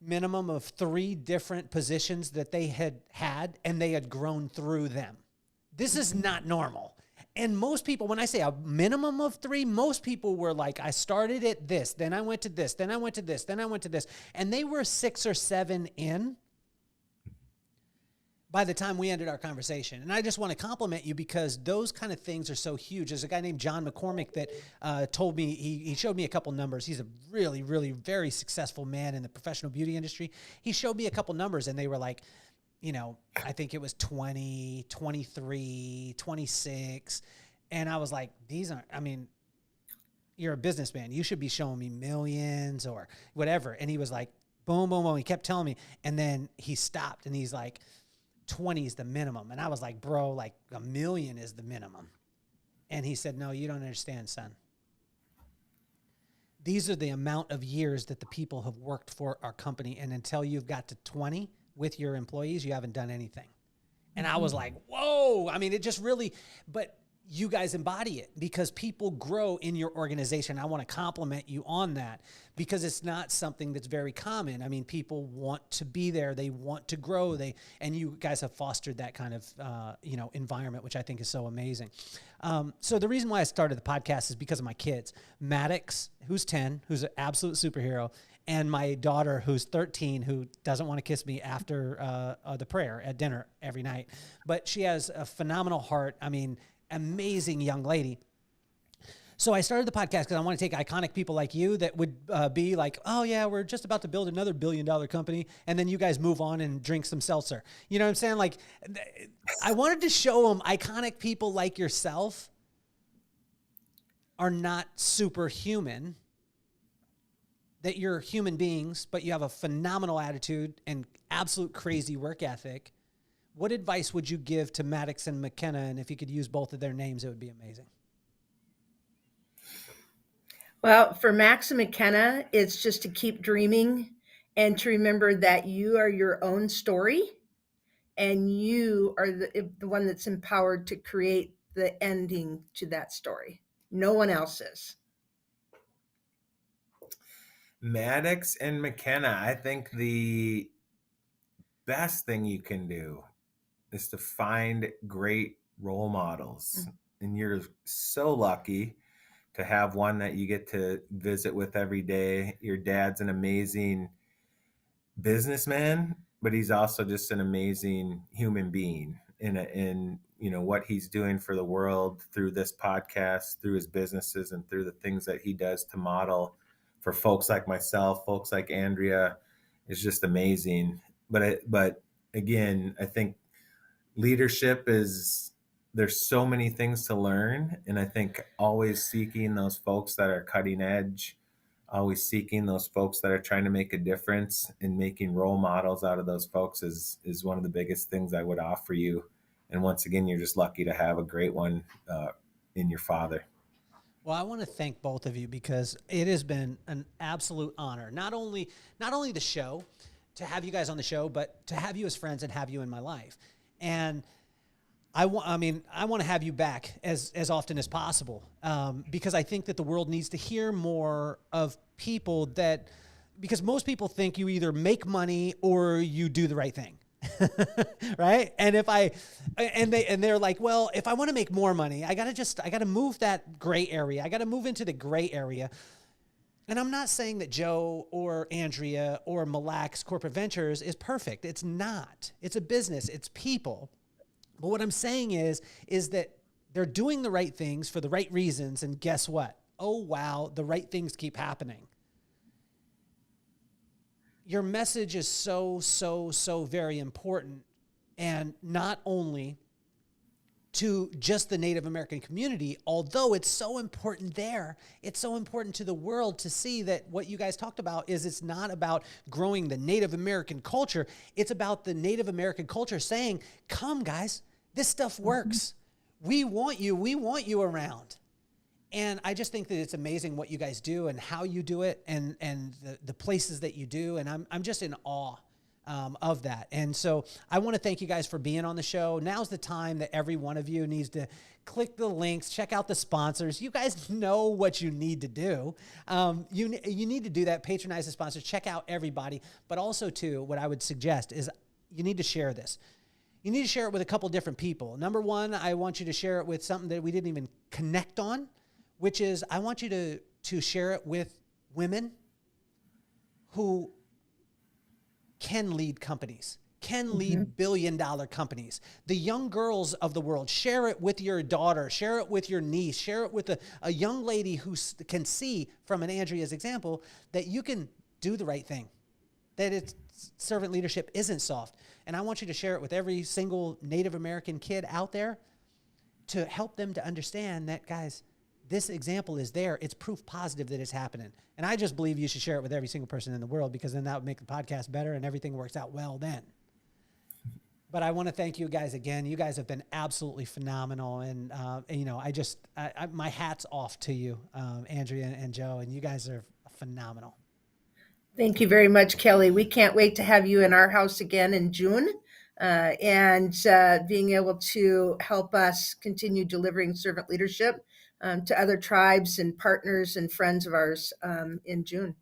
Speaker 1: minimum of 3 different positions that they had and they had grown through them. This is not normal. And most people, when I say a minimum of 3, most people were like, I started at this, then I went to this, then I went to this, then I went to this. And they were 6 or 7 in by the time we ended our conversation. And I just want to compliment you because those kind of things are so huge. There's a guy named John McCormick that told me, he showed me a couple numbers. He's a really, really very successful man in the professional beauty industry. He showed me a couple numbers and they were like, I think it was 20, 23, 26. And I was like, you're a businessman. You should be showing me millions or whatever. And he was like, boom, boom, boom. He kept telling me. And then he stopped and he's like, 20 is the minimum. And I was like, bro, like $1 million is the minimum. And he said, no, you don't understand, son. These are the amount of years that the people have worked for our company. And until you've got to 20 with your employees, you haven't done anything. And I was like, whoa. I mean, it just really, but you guys embody it because people grow in your organization. I want to compliment you on that because it's not something that's very common. I mean, people want to be there. They want to grow. And you guys have fostered that kind of, environment, which I think is so amazing. So the reason why I started the podcast is because of my kids, Maddox, who's 10, who's an absolute superhero, and my daughter, who's 13, who doesn't want to kiss me after the prayer at dinner every night. But she has a phenomenal heart. I mean, amazing young lady. So I started the podcast because I want to take iconic people like you that would be like, oh yeah, we're just about to build another $1 billion company. And then you guys move on and drink some seltzer. You know what I'm saying? Like, I wanted to show them iconic people like yourself are not superhuman, that you're human beings, but you have a phenomenal attitude and absolute crazy work ethic. What advice would you give to Maddox and McKenna? And if you could use both of their names, it would be amazing.
Speaker 2: Well, for Max and McKenna, it's just to keep dreaming and to remember that you are your own story and you are the one that's empowered to create the ending to that story. No one else is.
Speaker 3: Maddox and McKenna, I think the best thing you can do is to find great role models. And you're so lucky to have one that you get to visit with every day. Your dad's an amazing businessman, but he's also just an amazing human being in what he's doing for the world through this podcast, through his businesses, and through the things that he does to model for folks like myself, folks like Andrea, is just amazing. But again, I think leadership is, there's so many things to learn, and I think always seeking those folks that are cutting edge, always seeking those folks that are trying to make a difference, and making role models out of those folks is one of the biggest things I would offer you. And once again, you're just lucky to have a great one in your father.
Speaker 1: Well, I want to thank both of you because it has been an absolute honor. Not only the show, to have you guys on the show, but to have you as friends and have you in my life. And I want to have you back as often as possible because I think that the world needs to hear more of people because most people think you either make money or you do the right thing. Right. And they're like, well, if I want to make more money, I got to move that gray area. I got to move into the gray area. And I'm not saying that Joe or Andrea or Mille Lacs Corporate Ventures is perfect. It's not. It's a business. It's people. But what I'm saying is that they're doing the right things for the right reasons. And guess what? Oh, wow. The right things keep happening. Your message is so very important. And not only to just the Native American community, although it's so important there, it's so important to the world to see that what you guys talked about is it's not about growing the Native American culture. It's about the Native American culture saying, come guys, this stuff works. We want you around. And I just think that it's amazing what you guys do and how you do it and the places that you do. And I'm just in awe of that. And so I want to thank you guys for being on the show. Now's the time that every one of you needs to click the links, check out the sponsors. You guys know what you need to do. You need to do that, patronize the sponsors, check out everybody. But also too, what I would suggest is you need to share this. You need to share it with a couple different people. Number one, I want you to share it with something that we didn't even connect on, which is I want you to share it with women who can lead companies, can lead billion-dollar companies. The young girls of the world, share it with your daughter, share it with your niece, share it with a young lady who can see from an Andrea's example that you can do the right thing, that servant leadership isn't soft. And I want you to share it with every single Native American kid out there to help them to understand that, guys, this example is there. It's proof positive that it's happening. And I just believe you should share it with every single person in the world because then that would make the podcast better and everything works out well then. But I want to thank you guys again. You guys have been absolutely phenomenal. And my hat's off to you, Andrea and Joe, and you guys are phenomenal.
Speaker 2: Thank you very much, Kelly. We can't wait to have you in our house again in June and being able to help us continue delivering servant leadership to other tribes and partners and friends of ours in June.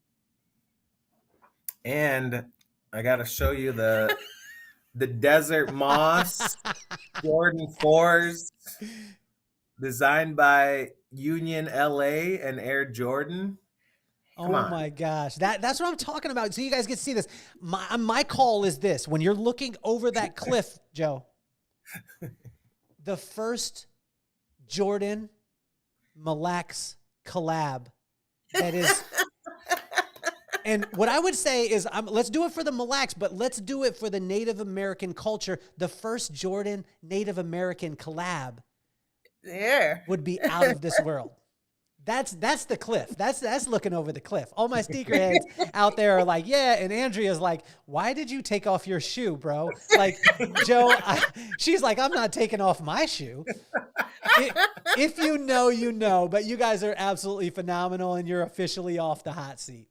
Speaker 3: And I got to show you the desert moss Jordan 4s designed by Union LA and Air Jordan.
Speaker 1: Oh my gosh. That's what I'm talking about. So you guys get to see this. My call is this. When you're looking over that cliff, Joe, the first Jordan Mille Lacs collab that is, and what I would say is let's do it for the Mille Lacs, but let's do it for the Native American culture. The first Jordan Native American collab would be out of this world. That's the cliff. That's looking over the cliff. All my sneakerheads out there are like, yeah. And Andrea's like, why did you take off your shoe, bro? Like, Joe, she's like, I'm not taking off my shoe. If you know, you know, but you guys are absolutely phenomenal and you're officially off the hot seat.